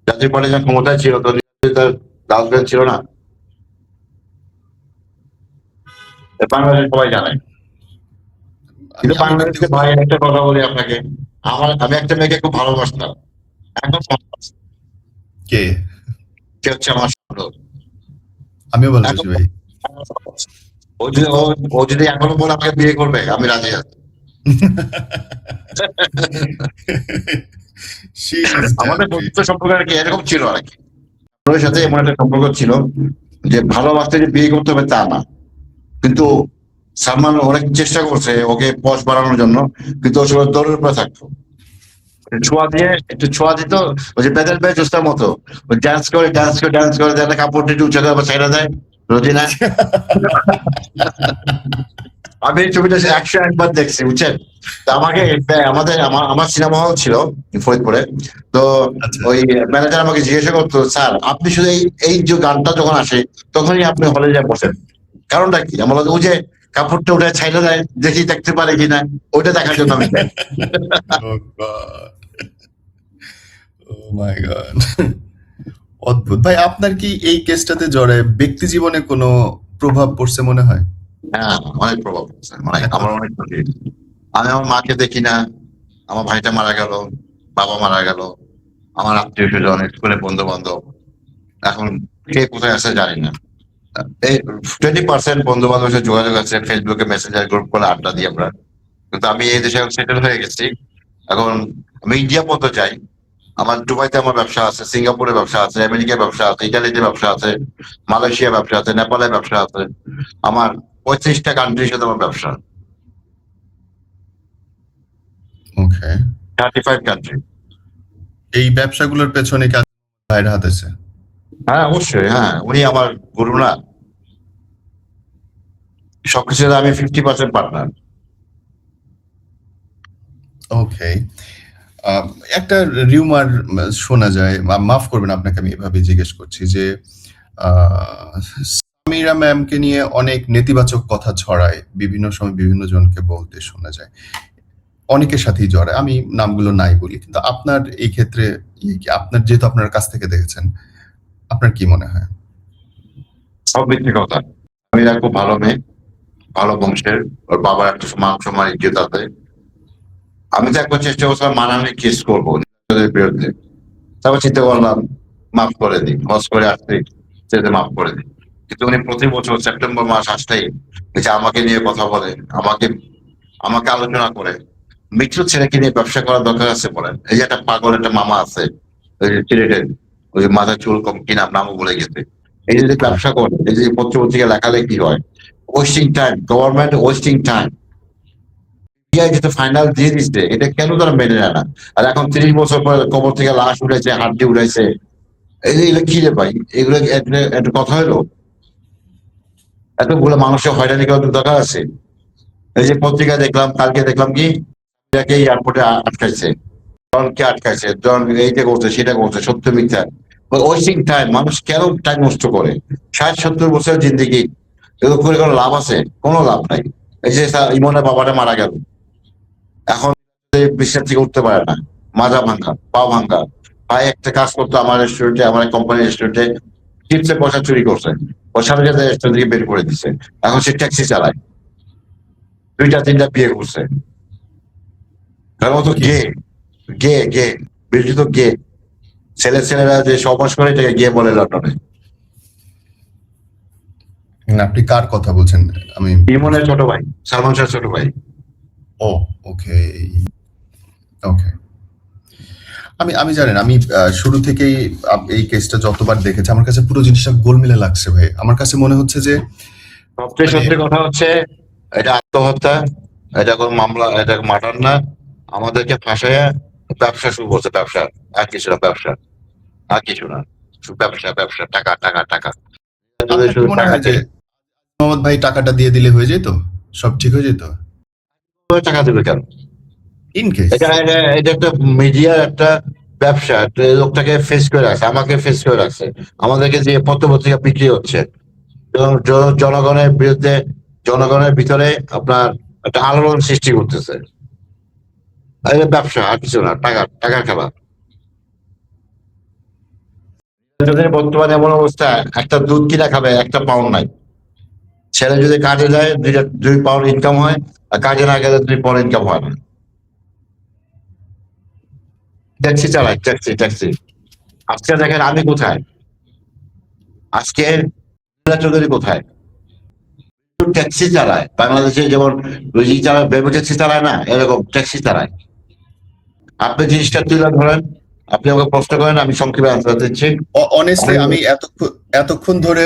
জাতীয় পার্টি যখন ক্ষমতায় ছিল তো তার গার্লফ্রেন্ড ছিল না, বাংলাদেশের সবাই জানে। কিন্তু বাংলাদেশে ভাই একটা কথা বলি আপনাকে, আমি একটা মেয়েকে খুব ভালোবাসতাম, এখন কে সে হচ্ছে আমার সুন্দর। আমিও ভালোবাসি ভাই। ও যদি এখনো বলে আমাকে বিয়ে করবে, আমি রাজি আছি। আমাদের বন্ধুত্ব সম্পর্ক আর কি এরকম ছিল আর কি, ওর সাথে এমন একটা সম্পর্ক ছিল যে ভালোবাসতে যে বিয়ে করতে হবে তা না। কিন্তু সালমান অনেক চেষ্টা করছে ওকে পশ বাড়ানোর জন্য, কিন্তু ও সময় দৌড়ের উপরে থাকতো, একটু ছোঁয়া দিত, ওই যে বেদের বেশ চুস্তার মতো ডান্স করে যাতে কাপড়টা একটু উঁচা করে ছেড়ে দেয় রোজিনা। আমি এই ছবিটা 101 বার দেখছি, বুঝছেন। তো আমাকে আমার সিনেমা হল ছিল ফরিদপুরে, তো ওই ম্যানেজার আমাকে জিজ্ঞাসা করতো, স্যার আপনি শুধু এই যে গানটা যখন আসে তখনই আপনি হলে যা বসেন, কারণটা কি? আমার ওই যে কাপড়টা উঠে ছাইলে দেয়, দেখি দেখতে পারে কিনা, ওইটা দেখার জন্য আমি অদ্ভুত ভাই। আপনার কি এই কেসটাতে জড়ায় ব্যক্তি জীবনে কোনো প্রভাব পড়ছে মনে হয়? হ্যাঁ, অনেক প্রভাব পড়ছে, আমার অনেক ক্ষতি। আমি আমার মাকে দেখি না, আমার ভাইটা মারা গেল, বাবা মারা গেল, আমার আত্মীয় স্বজন, স্কুলে বন্ধু বান্ধব, এখন কে কোথায় আছে জানি না। এই 20% বন্ধু বান্ধবের সাথে যোগাযোগ আছে, ফেসবুকে মেসেঞ্জার গ্রুপ করে আড্ডা দিই আমরা। কিন্তু আমি এই দেশে সেটেল হয়ে গেছি, এখন আমি ইন্ডিয়া পর্যন্ত যাই, আমার দুবাইতে আমার ব্যবসা আছে, সিঙ্গাপুরে ব্যবসা আছে, আমেরিকায় ব্যবসা আছে, ইটালিতে ব্যবসা আছে, মালয়েশিয়া ব্যবসা আছে, নেপালে ব্যবসা আছে, আমার 35টা কান্ট্রির সাথে আমার ব্যবসা, 35 কান্ট্রি। এই ব্যবসাগুলোর পেছনে কাজ ভাইয়ের হাত আছে? হ্যাঁ অবশ্যই, হ্যাঁ উনি আমার গুরু না, সবকিছু আমি 50% পার্টনার। ওকে, একটা রিউমার শোনা যায়, মাফ করবেন আপনাকে আমি এভাবে জিজ্ঞেস করছি, যে সামিরা ম্যামকে নিয়ে অনেক নেতিবাচক কথা ছড়ায়, বিভিন্ন সময় বিভিন্ন জনকে বলতে শোনা যায়, অনেকের সাথেই জড়ায়, আমি নামগুলো নাই বলি। কিন্তু আপনার এই ক্ষেত্রে আপনার যেহেতু আপনার কাছ থেকে দেখেছেন, আপনার কি মনে হয়? সব মিথ্যে কথা। সামিরা খুব ভালো মেয়ে, ভালো বংশের, ওর বাবার একটা মান সম্মান ইজ্জত আছে। আমি তো একবার চেষ্টা করছিলাম মানানি কেস করবো নিজেদের বিরুদ্ধে, তারপর চিন্তা করলাম মাফ করে দিই, হজ করে আসতে সেটা মাফ করে দিই। কিন্তু উনি প্রতি বছর সেপ্টেম্বর মাস আসলেই আমাকে নিয়ে কথা বলে, আমাকে আলোচনা করে। মৃত্যু ছেলেকে নিয়ে ব্যবসা করার দরকার আছে বলেন? এই যে একটা পাগল একটা মামা আছে ওই যে সিলেটের, ওই যে মাথা চুল কম কি নামও বলে গেছে, এই যে ব্যবসা করে, এই যে পত্রপত্রিকা লেখালেখি হয়, wasting time, government wasting time. যেটা ফাইনাল দিয়ে দিচ্ছে, এটা কেন তারা মেনে নেয় না? আর এখন 30 বছর পরে কবর থেকে লাশ উঠেছে, হাড্ডি উঠেছে, এই যে এগুলো কি রে ভাই? এগুলো একটা কথা হলো? এতগুলো মানুষের হয়রানি করার দরকার আছে? এই যে পত্রিকা দেখলাম, কালকে দেখলাম কি এয়ারপোর্টে আটকাইছে, জনকে আটকাইছে, জন এইটা করছে সেটা করছে, সত্য মিথ্যা ওয়েস্টিং টাইম। মানুষ কেন টাইম নষ্ট করে? 60-70 বছরের জিন্দিগি, এগুলো করে কোনো লাভ আছে? কোনো লাভ নাই। এই যে ইমনের বাবাটা মারা গেল, এখন বিশ্বাস থেকে উঠতে পারে না, মাজা ভাঙ্গা, পা ভাঙ্গা। ভাই একটা কাজ করতো আমার রেস্টুরেন্টে, আমার কোম্পানির রেস্টুরেন্টে, টিপসে পয়সা চুরি করছে, ওর স্বামীকে রেস্টুরেন্ট থেকে বের করে দিছে। এখন সে ট্যাক্সি চালায়, 2-3টা বিয়ে করছে। তার মতো গে গে গে বিরোচিত গে ছেলেরা যে সহবাস করে এটাকে গে বলে লন্ডনে। আপনি কার কথা বলছেন? আমি ইমনের ছোট ভাই, সালমান শাহর ছোট ভাই। ও ওকে ওকে। আমি জানেন, আমি শুরু থেকেই এই কেসটা যতবার দেখেছি আমার কাছে পুরো জিনিসটা গোলমেলে লাগছে ভাই। আমার কাছে মনে হচ্ছে যে সবচেয়ে সত্যি কথা হচ্ছে এটা আত্মহত্যা, এটা কোনো মামলা, এটা মার্ডার না। আমাদেরকে ফাঁসাইয়া ব্যবসা শুরু করছে, ব্যবসা, আর কিছু না, ব্যবসা আর কিছু না, শুধু ব্যবসা ব্যবসা, টাকা টাকা টাকা। আপনার কি মনে হয় যে মোহাম্মদ ভাই টাকাটা দিয়ে দিলে হয়ে যেত, সব ঠিক হয়ে যেত? টাকা দেবে কেন? ইন কেস এটা একটা মিডিয়ার একটা ব্যবসা, লোকটাকে ফেস করে রাখছে, আমাকে ফেস করে রাখছে, আমাদেরকে যে পত্রপত্রিকা বিক্রি হচ্ছে, জনগণের বিরুদ্ধে, জনগণের ভিতরে আপনার একটা আলোড়ন সৃষ্টি করতেছে। এটা ব্যবসা আর কিছু না, টাকার খেলা। বর্তমানে এমন অবস্থা, একটা দুধ কিনা খাবে, একটা পাউন্ড নাই। ছেলে যদি কাজে যায় 2 পাউন্ড ইনকাম হয়, আর কাজে না গেলে 2 পাউন্ড ইনকাম হয় না। ট্যাক্সি চালায়, ট্যাক্সি ট্যাক্সি। আজকে দেখেন আমি কোথায়, আজকে চৌধুরী কোথায়? ট্যাক্সি চালায় বাংলাদেশে, যেমন চালায়, বেবি ট্যাক্সি চালায় না, এরকম ট্যাক্সি চালায়। আপনি জিনিসটা তুলে ধরেন, আপনি আমাকে প্রশ্ন করেন, আমি সংক্ষেপে আনসার দিচ্ছি। অনেস্টলি আমি এতক্ষণ ধরে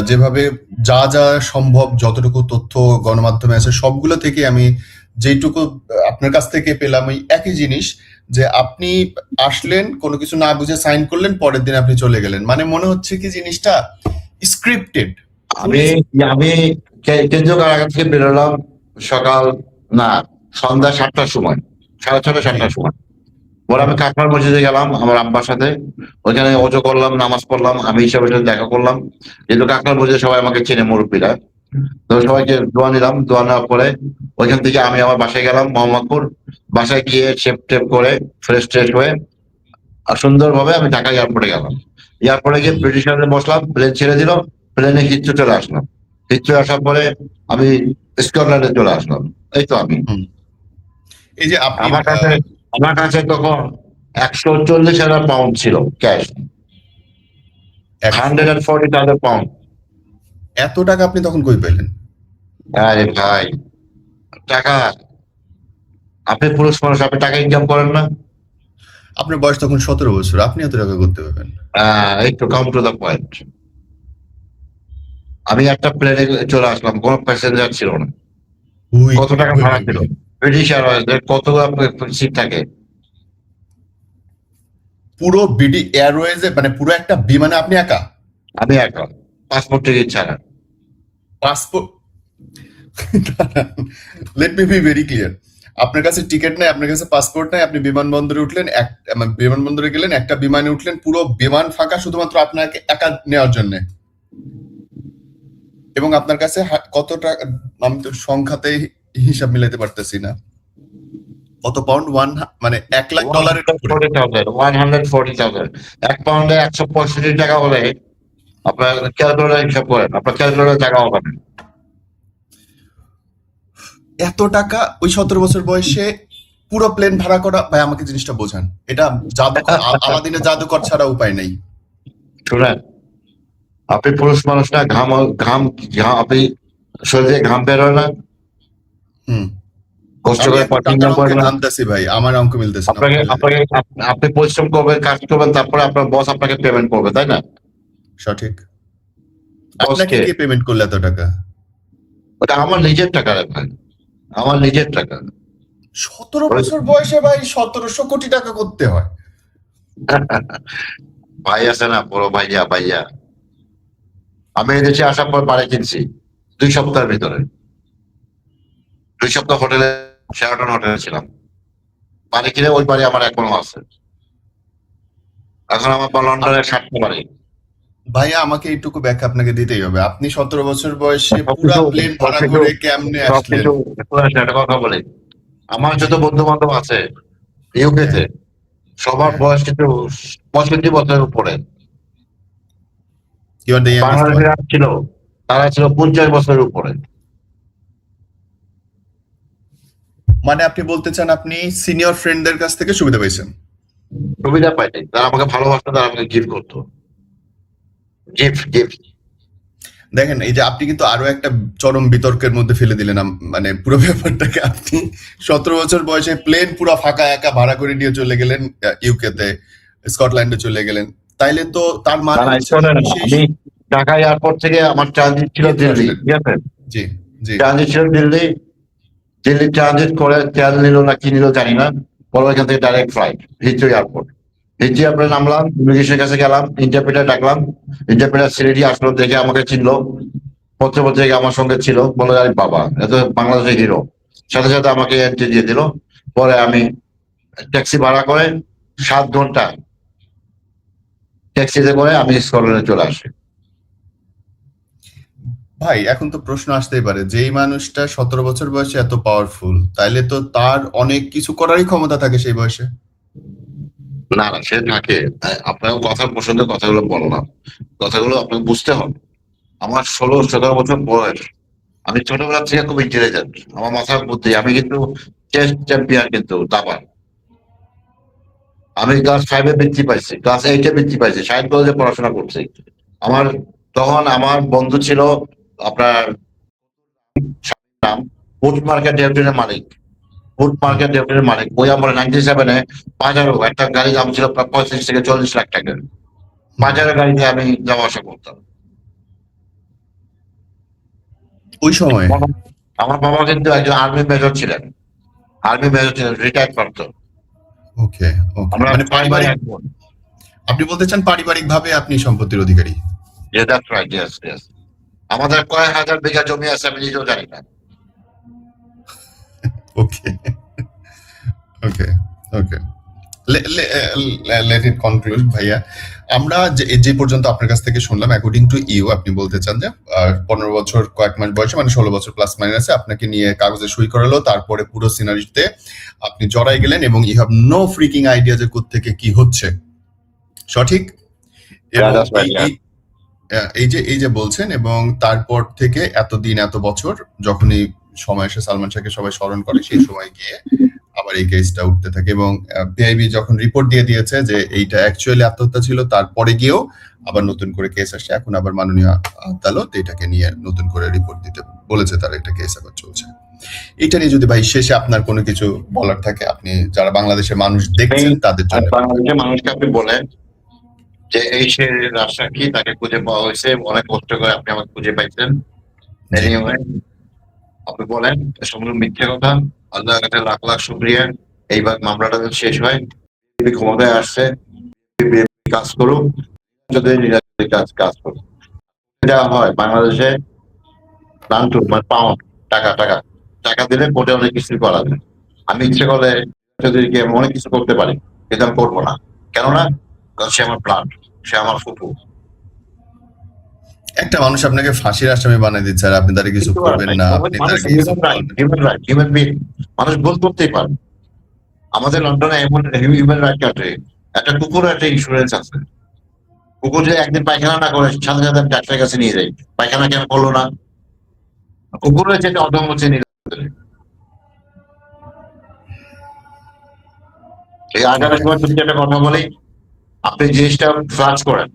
যেভাবে যা যা সম্ভব, যতটুকু তথ্য গণমাধ্যমে আছে সবগুলো থেকে আমি যেটুকু আপনার কাছ থেকে পেলাম ওই একই জিনিস, যে আপনি আসলেন, কোনো কিছু না বুঝে সাইন করলেন, পরের দিন আপনি চলে গেলেন। মানে মনে হচ্ছে কি জিনিসটা স্ক্রিপ্টেড। আমি আমি কেন্দ্রীয় কারাগার থেকে বেরোলাম সকাল, না, সন্ধ্যা 7টার সময়, 6:30-7টার সময়। পরে আমি কাকমার মসজিদে গেলাম আমার আব্বার সাথে, ওইখানে ওযু করলাম, নামাজ পড়লাম, আমি হিসাবের সাথে দেখা করলাম, যেহেতু কাকমার মসজিদে সবাই আমাকে চেনে, মুরব্বীরা। তো সবাইকে দোয়া নিলাম, দোয়া নেওয়ার পরে ওইখান থেকে আমি আমার বাসায় গেলাম, মোহাম্মদপুর। বাসায় গিয়ে শেপ টেপ করে ফ্রেশ ট্রেশ হয়ে সুন্দরভাবে আমি ঢাকা এয়ারপোর্টে গেলাম। এয়ারপোর্টে গিয়ে ব্রিটিশারে বসলাম, প্লেন ছেড়ে দিল, প্লেনে হিথ্রো চলে আসলাম। হিথ্রো আসার পরে আমি স্কটল্যান্ডে চলে আসলাম। এই তো আমি, এই যে আপনি আমার কাছে তখন 140,000 পাউন্ড ছিল ক্যাশ, 140,000 পাউন্ড। এত টাকা আপনি তখন কই পেলেন? আরে ভাই, টাকা, আপনি পুরুষ মানুষ, আপনি টাকা ইনকাম করেন না? আপনার বয়স তখন 17 বছর, আপনি এত টাকা করতে পারবেন? একটু কাম টু দ্য পয়েন্ট। আমি একটা প্লেনে চলে আসলাম, কোনো প্যাসেঞ্জার ছিল না। কত টাকা ভাড়া ছিল? ব্রিটিশ এয়ারওয়েজের কতগুলো সিট থাকে? পুরো বিডি এয়ারওয়েজে, মানে পুরো একটা বিমানে আপনি একা? আমি একা, পাসপোর্ট টিকিট ছাড়া। Passport, let me be very clear, আপনার কাছে টিকিট নাই, আপনার কাছে পাসপোর্ট নাই, আপনি বিমানবন্দরে উঠলেন, বিমানবন্দরে গেলেন, একটা বিমানে উঠলেন, পুরো বিমান ফাঁকা শুধুমাত্র আপনাকে একা নেওয়ার জন্য, এবং আপনার কাছে কত টাকা, আমি তো সংখ্যাতে হিসাব মিলাইতে পারতেছি না, কত পাউন্ড, মানে $1,00,000 140,000। 1 পাউন্ডে 165 টাকা হলে আপনার ক্যালকুলেটর হিসাব করেন, আপনার ক্যালকুলেটর টাকা হবে না। এত টাকা ওই 17 বছর বয়সে পুরো প্লেন ভাড়া করা? ভাই আমাকে জিনিসটা বোঝান, এটা জাদুকর, আলাদিনের জাদুকর ছাড়া উপায় নেই। শুনেন, আপনি পুরুষ মানুষ না, ঘাম ঘাম ঘাম, আপনি শরীরে ঘাম বেরোয় না, কষ্ট করে ইনকাম করেন না। ভাই আমার অঙ্ক মিলতেছে না। আপনি পরিশ্রম করবেন, কাজ করবেন, তারপরে আপনার বস আপনাকে পেমেন্ট করবে, তাই না? সঠিক। আপনাকে বসকে কে পেমেন্ট করলে এত টাকা? ওটা আমার নিজের টাকা রে ভাই, আমার নিজের টাকা। 17 বছর বয়সে ভাই 1700 কোটি টাকা করতে হয়? ভাই আছে না, বড় ভাইয়া ভাইয়া, আমি এই দেশে আসার পর বাড়ি কিনছি 2 সপ্তাহের ভিতরে। 2 সপ্তাহ হোটেলে, শেরাটন হোটেলে ছিলাম। বাড়ি কিনে ওই বাড়ি আমার এখনো আছে। এখন আমার লন্ডনের 7টা বাড়ি। ভাইয়া আমাকে এইটুকু ব্যাখ্যা আপনাকে দিতেই হবে। আপনি 17 বছর বয়সে পুরা সবকিছু প্লেন ভাড়া সবকিছু করে কেমনে আসলেন? সবকিছু একটা কথা বলি, আমার যত বন্ধু বান্ধব আছে ইউকে তে, সবার হ্যাঁ। বয়স কিন্তু 65 বছরের উপরে। You are the youngest one. বাংলাদেশে ছিল, তারা ছিল 50 বছরের উপরে। মানে আপনি বলতে চান আপনি সিনিয়র ফ্রেন্ডদের কাছ থেকে সুবিধা পাইছেন? সুবিধা পাইনি, তারা আমাকে ভালোবাসতো, তারা আমাকে গিফট করতো, গিফট গিফট। দেখেন এই যে আপনি কিন্তু আরো একটা চরম বিতর্কের মধ্যে ফেলে দিলেন মানে পুরো ব্যাপারটাকে। আপনি 17 বছর বয়সে প্লেন পুরো ফাঁকা একা ভাড়া করে নিয়ে চলে গেলেন ইউকে তে, স্কটল্যান্ডে চলে গেলেন। তাইলে তো তার মানে হচ্ছে আমি সেই ঢাকা এয়ারপোর্ট থেকে আমার ট্রানজিট ছিল দিল্লি দিল্লি, আসলেন। ঠিক আছে? জি জি ট্রানজিট ছিল দিল্লি, দিল্লি ট্রানজিট করে তেল নিল না কি নিল জানি না, পরে ওইখান থেকে direct flight Heathrow airport. Heathrow এয়ারপোর্টে নামলাম, ইমিগ্রেশনের কাছে গেলাম, ইন্টারপ্রেটার ডাকলাম, ইন্টারপ্রেটার সিলেটি আসলো, দেখে আমাকে চিনলো, পত্রপত্রিকা আমার সঙ্গে ছিল, বলে আরে বাবা এত বাংলাদেশের হিরো, সাথে সাথে আমাকে এন্ট্রি দিয়ে দিল। পরে আমি ট্যাক্সি ভাড়া করে 7 ঘন্টা ট্যাক্সিতে করে আমি স্কটল্যান্ডে চলে আসি। ভাই এখন তো প্রশ্ন আসতেই পারে, যেই মানুষটা 17 বছর বয়সে এত পাওয়ারফুল, তাইলে তো তার অনেক কিছু করারই ক্ষমতা থাকে সেই বয়সে। না না, সে থাকে, আপনার কথার প্রসঙ্গে কথাগুলো বললাম, কথাগুলো আপনাকে বুঝতে হবে। আমার 16-17 বছর বয়স, আমি ছোটবেলা থেকে খুব ইন্টেলিজেন্ট, আমার মাথার বুদ্ধি, আমি কিন্তু চেস চ্যাম্পিয়ন কিন্তু দাবার। আমি ক্লাস 5-এ বৃত্তি পাইছি, ক্লাস 8-এ বৃত্তি পাইছি, সাহিত্য কলেজে পড়াশোনা করছি। আমার তখন আমার বন্ধু ছিল আপনার নাম, ফুড মার্কেট ডেভিডের মালিক, ফুড মার্কেট ডেভিডের মালিক। ওই আমার 97-এ বাজারও একটা গাড়ি দাম ছিল প্রায় 35 থেকে 40 লাখ টাকা। বাজারের গাড়িতে আমি যাওয়া আসা করতাম। ওই সময় আমার বাবা কিন্তু একজন আর্মি মেজর ছিলেন, আর্মি মেজর ছিলেন, রিটায়ার্ড করতো। ওকে ওকে, আমরা মানে 6 ভাই পারিবারিক, 1 বোন। আপনি বলতে চান পারিবারিক ভাবে আপনি সম্পত্তির অধিকারী? Yeah, that's right, yes, yes. আমাদের কয়েক হাজার বিঘা জমি আছে, আমি নিজেও জানি না। ওকে ওকে ওকে, লেট ইট কনক্লুড ভাইয়া। আমরা যে পর্যন্ত আপনার কাছ থেকে শুনলাম, অ্যাকর্ডিং টু ইউ আপনি বলতে চান যে 15 বছর কয়েক মাস বয়সে, মানে 16 বছর প্লাস মাইনাসে আপনাকে নিয়ে কাগজে সই করালো, তারপরে পুরো সিনারিতে আপনি জড়াই গেলেন এবং you have no freaking idea যে কোত্থেকে কি হচ্ছে, সঠিক? এবং that's right, yeah. এই যে বলছেন, এবং তারপর থেকে এতদিন এত বছর যখনই সময় এসে সালমান শাহকে সবাই স্মরণ করে, সেই সময় গিয়ে আবার এই কেসটা উঠতে থাকে, এবং পিআইবি যখন রিপোর্ট দিয়ে দিয়েছে যে এইটা অ্যাকচুয়ালি আত্মহত্যা ছিল, তারপরে গিয়েও আবার নতুন করে কেস আসছে। এখন আবার মাননীয় আদালত এটাকে নিয়ে নতুন করে রিপোর্ট দিতে বলেছে, তার একটা কেস আবার চলছে। এটা নিয়ে যদি ভাই শেষে আপনার কোনো কিছু বলার থাকে, আপনি যারা বাংলাদেশের মানুষ দেখছেন তাদের জন্য। বাংলাদেশের মানুষকে আপনি বলেন যে এই সে রাজশাহী, তাকে খুঁজে পাওয়া হয়েছে, অনেক কষ্ট করে আপনি আমাকে খুঁজে পাইছেন। Anyway, আপনি বলেন সম্পূর্ণ মিথ্যে কথা, আল্লাহর কাছে লাখ লাখ শুকরিয়া। এইবার মামলাটা যদি শেষ হয়, বিএনপি ক্ষমতায় আসছে, বিএনপি কাজ করুক, যদি নিরাপদে কাজ করুক। এটা হয় বাংলাদেশে লান্টু, মানে পাউন্ড, টাকা টাকা টাকা দিলে কোর্টে অনেক কিছু করা যায়। আমি ইচ্ছে করলে চৌধুরীকে অনেক কিছু করতে পারি, কিন্তু আমি করবো না। কেননা কারণ সে আমার প্লান্ট, সে আমার ফুপু। একটা মানুষ আপনাকে ফাঁসির আসামি বানিয়ে দিচ্ছে আর আপনি তারা কিছু করবেন না, আপনি তাকে কিছু বলবেন। হিউম্যান বিং, মানুষ ভুল করতেই পারে। আমাদের লন্ডনে এমন হিউম্যান রাইট কাটে, একটা কুকুরের একটা ইন্স্যুরেন্স আছে। কুকুর যদি একদিন পায়খানা না করে, সাথে সাথে আমি ডাক্তারের কাছে নিয়ে যাই, পায়খানা কেন করলো না? কুকুরের যেটা অদম্য শ্রেণী। এই আগামী সময় তুমি একটা কথা বলি, আপনি জিনিসটা ফ্লাশ করেন,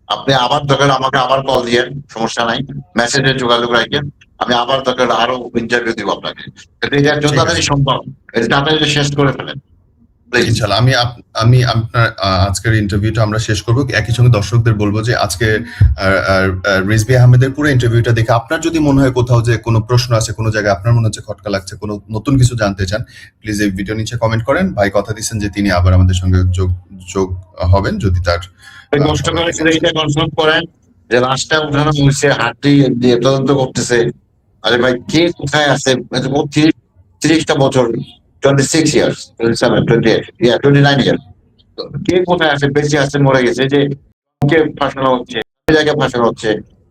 আপনি আবার দরকার আমাকে আবার কল দিয়ে, সমস্যা নাই, মেসেজে যোগাযোগ রাখেন, আমি আবার দরকার আরো ইন্টারভিউ দিব আপনাকে। কিন্তু এটা যত তাড়াতাড়ি সম্ভব, এটা তাড়াতাড়ি শেষ করে ফেলেন। প্লিজ। ইনশাআল্লাহ আমি আপনার আজকের ইন্টারভিউটা আমরা শেষ করব, একই সঙ্গে দর্শকদের বলবো যে আজকে রিজভী আহমেদের পুরো ইন্টারভিউটা দেখে আপনার যদি মনে হয় কোথাও যে কোনো প্রশ্ন আছে, কোনো জায়গায় আপনার মনে হচ্ছে খটকা লাগছে, কোনো নতুন কিছু জানতে চান, প্লিজ এই ভিডিও নিচে কমেন্ট করেন। ভাই কথা দিচ্ছেন যে তিনি আবার আমাদের সঙ্গে যোগ হবেন যদি তার কষ্ট করে সেটা এটা কনফার্ম করেন যে লাশটা উঠানো হয়েছে, হাড্ডি দিয়ে তদন্ত করতেছে। আরে ভাই কে কোথায় আছে? 30টা বছর, 26 ইয়ার্স, 27, 28, 29 ইয়ার্স, কে কোথায় আছে, বেঁচে আছে, মরে গেছে, যে কে ফাঁসানো হচ্ছে, জায়গায় ফাঁসানো হচ্ছে।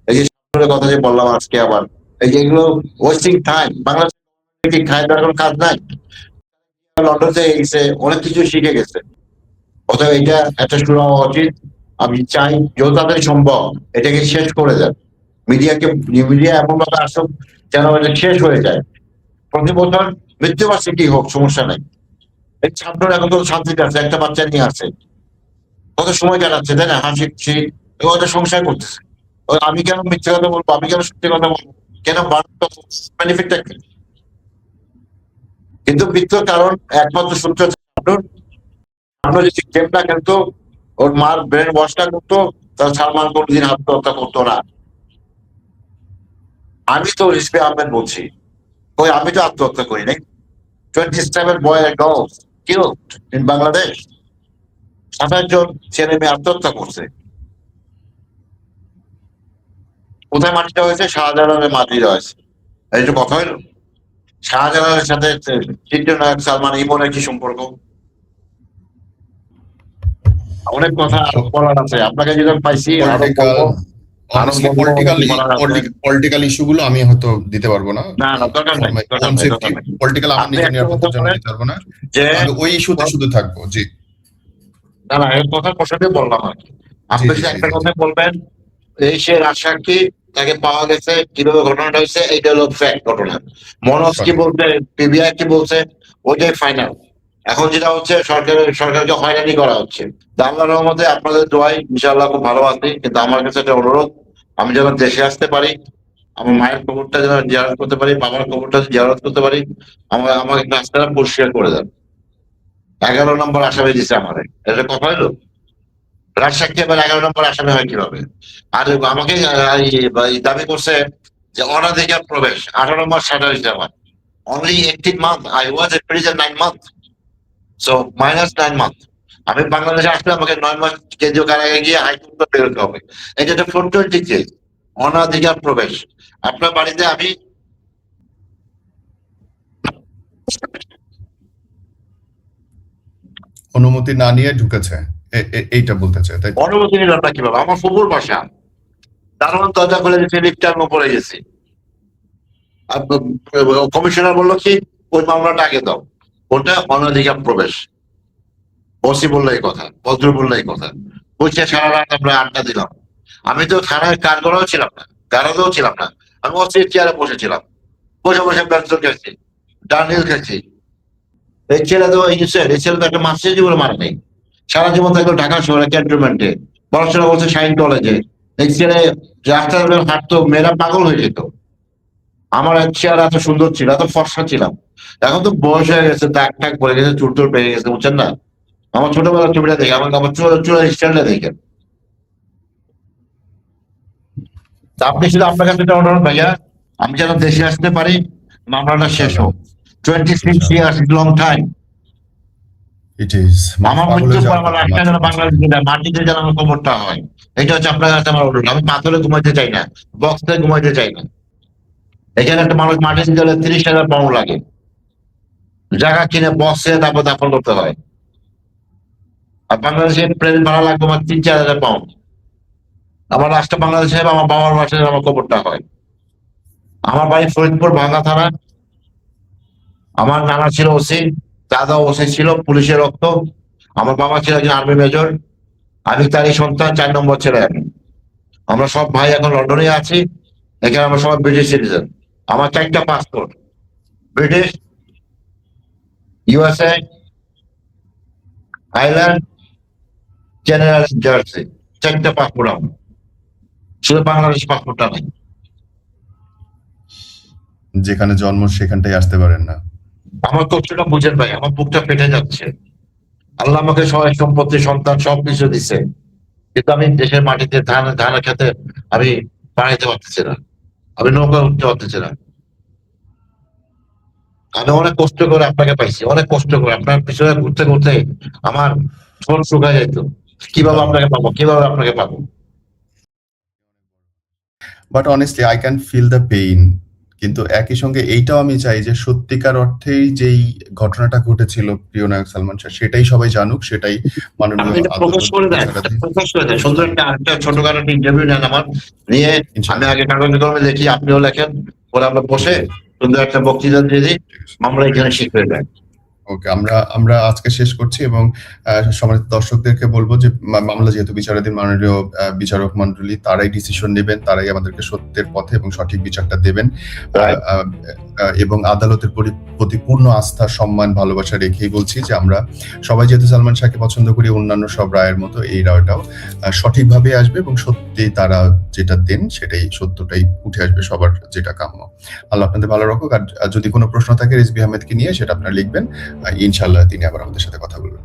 এই যে সামনের কথা যে বললাম আজকে আবার, এই যে এগুলো ওয়েস্টিং টাইম। বাংলাদেশ কি খায় দেওয়ার কোনো কাজ নাই? লন্ডন থেকে গেছে, অনেক কিছু শিখে গেছে। অতএব এটা একটা শুরু হওয়া উচিত। আমি চাই যত তাড়াতাড়ি সম্ভব এটাকে শেষ করে দেন। মিডিয়া এমন ভাবে আসুক যেন এটা শেষ হয়ে যায়। প্রতি বছর মৃত্যুবার্ষিকী হোক, সমস্যা নাই। এই ছাত্ররা এখন তো শান্তিতে আছে, একটা বাচ্চা নিয়ে আছে, কত সময় কাটাচ্ছে, তাই না? হাসি খুশি ওদের সংসার করতেছে। আমি কেন মিথ্যে কথা বলবো? আমি কেন সত্যি কথা বলবো? কেন বেনিফিটটা কি? কিন্তু মৃত্যুর কারণ একমাত্র সূত্র আমরা যদি গেম না খেলতো, ওর মার ব্রেন ওয়াশটা করতো, তাহলে সালমান কোনদিন আত্মহত্যা করতো না। আমি তো রিজভী আহমেদ বলছি, ওই আমি তো আত্মহত্যা করি নাই। 27 boy and girls killed in Bangladesh. 27 জন ছেলে মেয়ে আত্মহত্যা করছে। কোথায় মাটিটা হয়েছে? শাহজালালের মাটি হয়েছে। এই যে কথা হইলো, শাহজালালের সাথে চিত্রনায়ক সালমান ইমনের কি সম্পর্ক? অনেক কথা বলার আছে, আপনাকে যেটা পাইছি আরো বলবো। honestly পলিটিক্যাল ইস্যুগুলো আমি হয়তো দিতে পারবো না। না দরকার নাই, পলিটিক্যাল আমার নিজের নিরাপত্তার জন্য দিতে পারবো না, যে আমি ওই ইস্যুতে শুধু থাকবো। জি না এর কথা প্রসঙ্গে বললাম আর কি। আপনি যদি একটা কথা বলবেন, এই সে রাজসাক্ষী, তাকে পাওয়া গেছে, কিভাবে ঘটনাটা হয়েছে, এইটা হলো ফ্যাক্ট ঘটনা। মনোজ কি বলছে, পিবিআই কি বলছে, ওইটাই ফাইনাল। এখন যেটা হচ্ছে সরকারকে হয়রানি করা হচ্ছে। আল্লাহর রহমতে আপনাদের দোয়াই ইনশাআল্লাহ খুব ভালো আছি। কিন্তু আমার কাছে একটা অনুরোধ, আমি যেন দেশে আসতে পারি, আমার মায়ের কবরটা যেন জিয়ারত করতে পারি, বাবার কবরটা জিয়ারত করতে পারি, আমাকে রাস্তাটা পরিষ্কার করে দেন। 11 নম্বর আসামি দিচ্ছে আমারে, এটা কথা হইলো? রাজসাক্ষী আবার 11 নম্বর আসামি হয় কিভাবে? আর আমাকে দাবি করছে যে অনাধিকার প্রবেশ, 18 মাস সাজা হয়েছে আমার। Only 18 month, I was A prison 9 month, so minus 9 month. আমি বাংলাদেশে আসলে আমাকে 9 মাস কেন্দ্রীয় কারাগারে গিয়ে হাইকোর্টে বেরোতে হবে। এটা একটা 420 কেস, অনাধিকার প্রবেশ। আপনার বাড়িতে আমি অনুমতি না নিয়ে ঢুকেছে, এইটা বলতে চাই, তাই? অনুমতি নিলাম না কিভাবে? আমার ফুপুর বাসা, দারোয়ান দরজা খুলে দিচ্ছে, লিফটার উপরে গেছি। কমিশনার বললো কি ওই মামলাটা আগে দাও, ওটা অনধিকার প্রবেশ। ওসি বললো এই কথা, ভদ্র বললো এই কথা, বলছে সারা রাত আমরা আড্ডা দিলাম। আমি তো থানায় কারগড়াও ছিলাম না, গারদেও ছিলাম না, আমি ওসির চেয়ারে বসেছিলাম, বসে বসে পেন্সিল খেয়েছি, ডানহিল খেয়েছি। এই ছেলে তো এই ছেলে তো একটা মাস্টার জীবনে মারা নেই, সারা জীবন থাকলো ঢাকা শহরে ক্যান্টনমেন্টে, পড়াশোনা করছে শাইন কলেজে। এই ছেলে রাস্তায় হাঁটতো, মেয়েরা পাগল হয়ে যেত। আমার চেহারা এত সুন্দর ছিল, এত ফর্সা ছিলাম। এখন তো বয়স হয়ে গেছে, দাগ টাক পড়ে গেছে, চুল টুল পেয়ে গেছে, বুঝছেন না? আমার ছোটবেলার ছবিটা দেখে আমার চুলের স্টাইলটা দেখেন। আপনি শুধু আপনার কাছে একটা অনুরোধ ভাইয়া, আমি যেন দেশে আসতে পারি, মামলাটা শেষ হোক। 26 years long time. It is আমার মৃত্যুর পর আমার লাশটা যেন বাংলাদেশে মাটিতে যেন আমার কবরটা হয়, এটা হচ্ছে আপনার কাছে আমার অনুরোধ। আমি পাথরে ঘুমাইতে চাই না, বক্সে ঘুমাইতে চাই না। এখানে একটা মানুষ মাটিতে গেলে 30,000 পাউন্ড লাগে, জায়গা কিনে বক্সে তারপর দাফন করতে হয়। আর বাংলাদেশে প্লেন ভাড়া লাগবে আমার 3-4 হাজার পাউন্ড। আমার লাশটা বাংলাদেশে আমার বাবার বাসায় আমার কবরটা হয়। আমার বাড়ি ফরিদপুর ভাঙ্গা থানা। আমার নানা ছিল ওসি, দাদা ওসি ছিল, পুলিশের রক্ত। আমার বাবা ছিল একজন আর্মি মেজর। আমি তারই সন্তান, 4 নম্বর ছেলে আমি। আমরা সব ভাই এখন লন্ডনে আছি। এখানে আমরা সবাই ব্রিটিশ সিটিজেন। আমার 4টা passport, British, USA, Ireland, general, jersey, 4টা পাসপোর্ট আমার। শুধু বাংলাদেশ পাসপোর্টটা নেই। যেখানে জন্ম সেখানটাই আসতে পারেন না। আমার কষ্টটা বুঝেন ভাই, আমার বুকটা ফেটে যাচ্ছে। আল্লাহ আমাকে সহায় সম্পত্তি, সন্তান সবকিছু দিচ্ছে, কিন্তু আমি দেশের মাটিতে ধানের খেতে আমি বাড়াইতে পারতেছি না, আমি নৌকা উঠতে পারতেছি না। আমি অনেক কষ্ট করে আপনাকে পাইছি, অনেক কষ্ট করে আপনার পিছনে ঘুরতে ঘুরতে আমার ঠোঁট শুকায় যেত। কিভাবে আপনাকে পাবো, কিভাবে আপনাকে পাবো? But honestly I can feel the pain. কিন্তু একই সঙ্গে এইটাও আমি চাই যে সত্যিকার অর্থেই যেই ঘটনাটা ঘটেছিল প্রিয় নায়ক সালমান শাহ, সেটাই সবাই জানুক, সেটাই মাননীয় আপনি এটা প্রকাশ আদালত করে দেন, বিচারাধীন। প্রকাশ করে দেন, সুন্দর একটা আরেকটা ছোটখাটো ইন্টারভিউ নেন আমার নিয়ে। আমি ইনশাআল্লাহ। আগে কাগজে কলমে লিখি, আপনিও লেখেন, পরে আমরা বসে সুন্দর একটা বক্তৃতা দিয়ে দিই, ঠিক আছে। আমরা এখানে শিখে দেয়। ওকে, আমরা আজকে শেষ করছি এবং সম্মানিত দর্শকদেরকে বলবো যে মামলা যেহেতু বিচারাধীন, মাননীয় বিচারক মণ্ডলী তারাই ডিসিশন নেবেন, তারাই আমাদেরকে সত্যের পথে এবং সঠিক বিচারটা দেবেন। Right. এবং আদালতের প্রতি পূর্ণ আস্থা, সম্মান, ভালোবাসা রেখেই বলছি যে আমরা সবাই যেহেতু সালমান শাহকে পছন্দ করি, অন্যান্য সব রায়ের মতো এই রায়টাও সঠিকভাবে আসবে এবং সত্যি তারা যেটা দেন সেটাই, সত্যটাই উঠে আসবে, সবার যেটা কাম্য। আল্লাহ আপনাদের ভালো রাখুক। আর যদি কোনো প্রশ্ন থাকে রিজভী আহমেদকে নিয়ে, সেটা আপনারা লিখবেন, ইনশাআল্লাহ তিনি আবার আমাদের সাথে কথা বলবেন।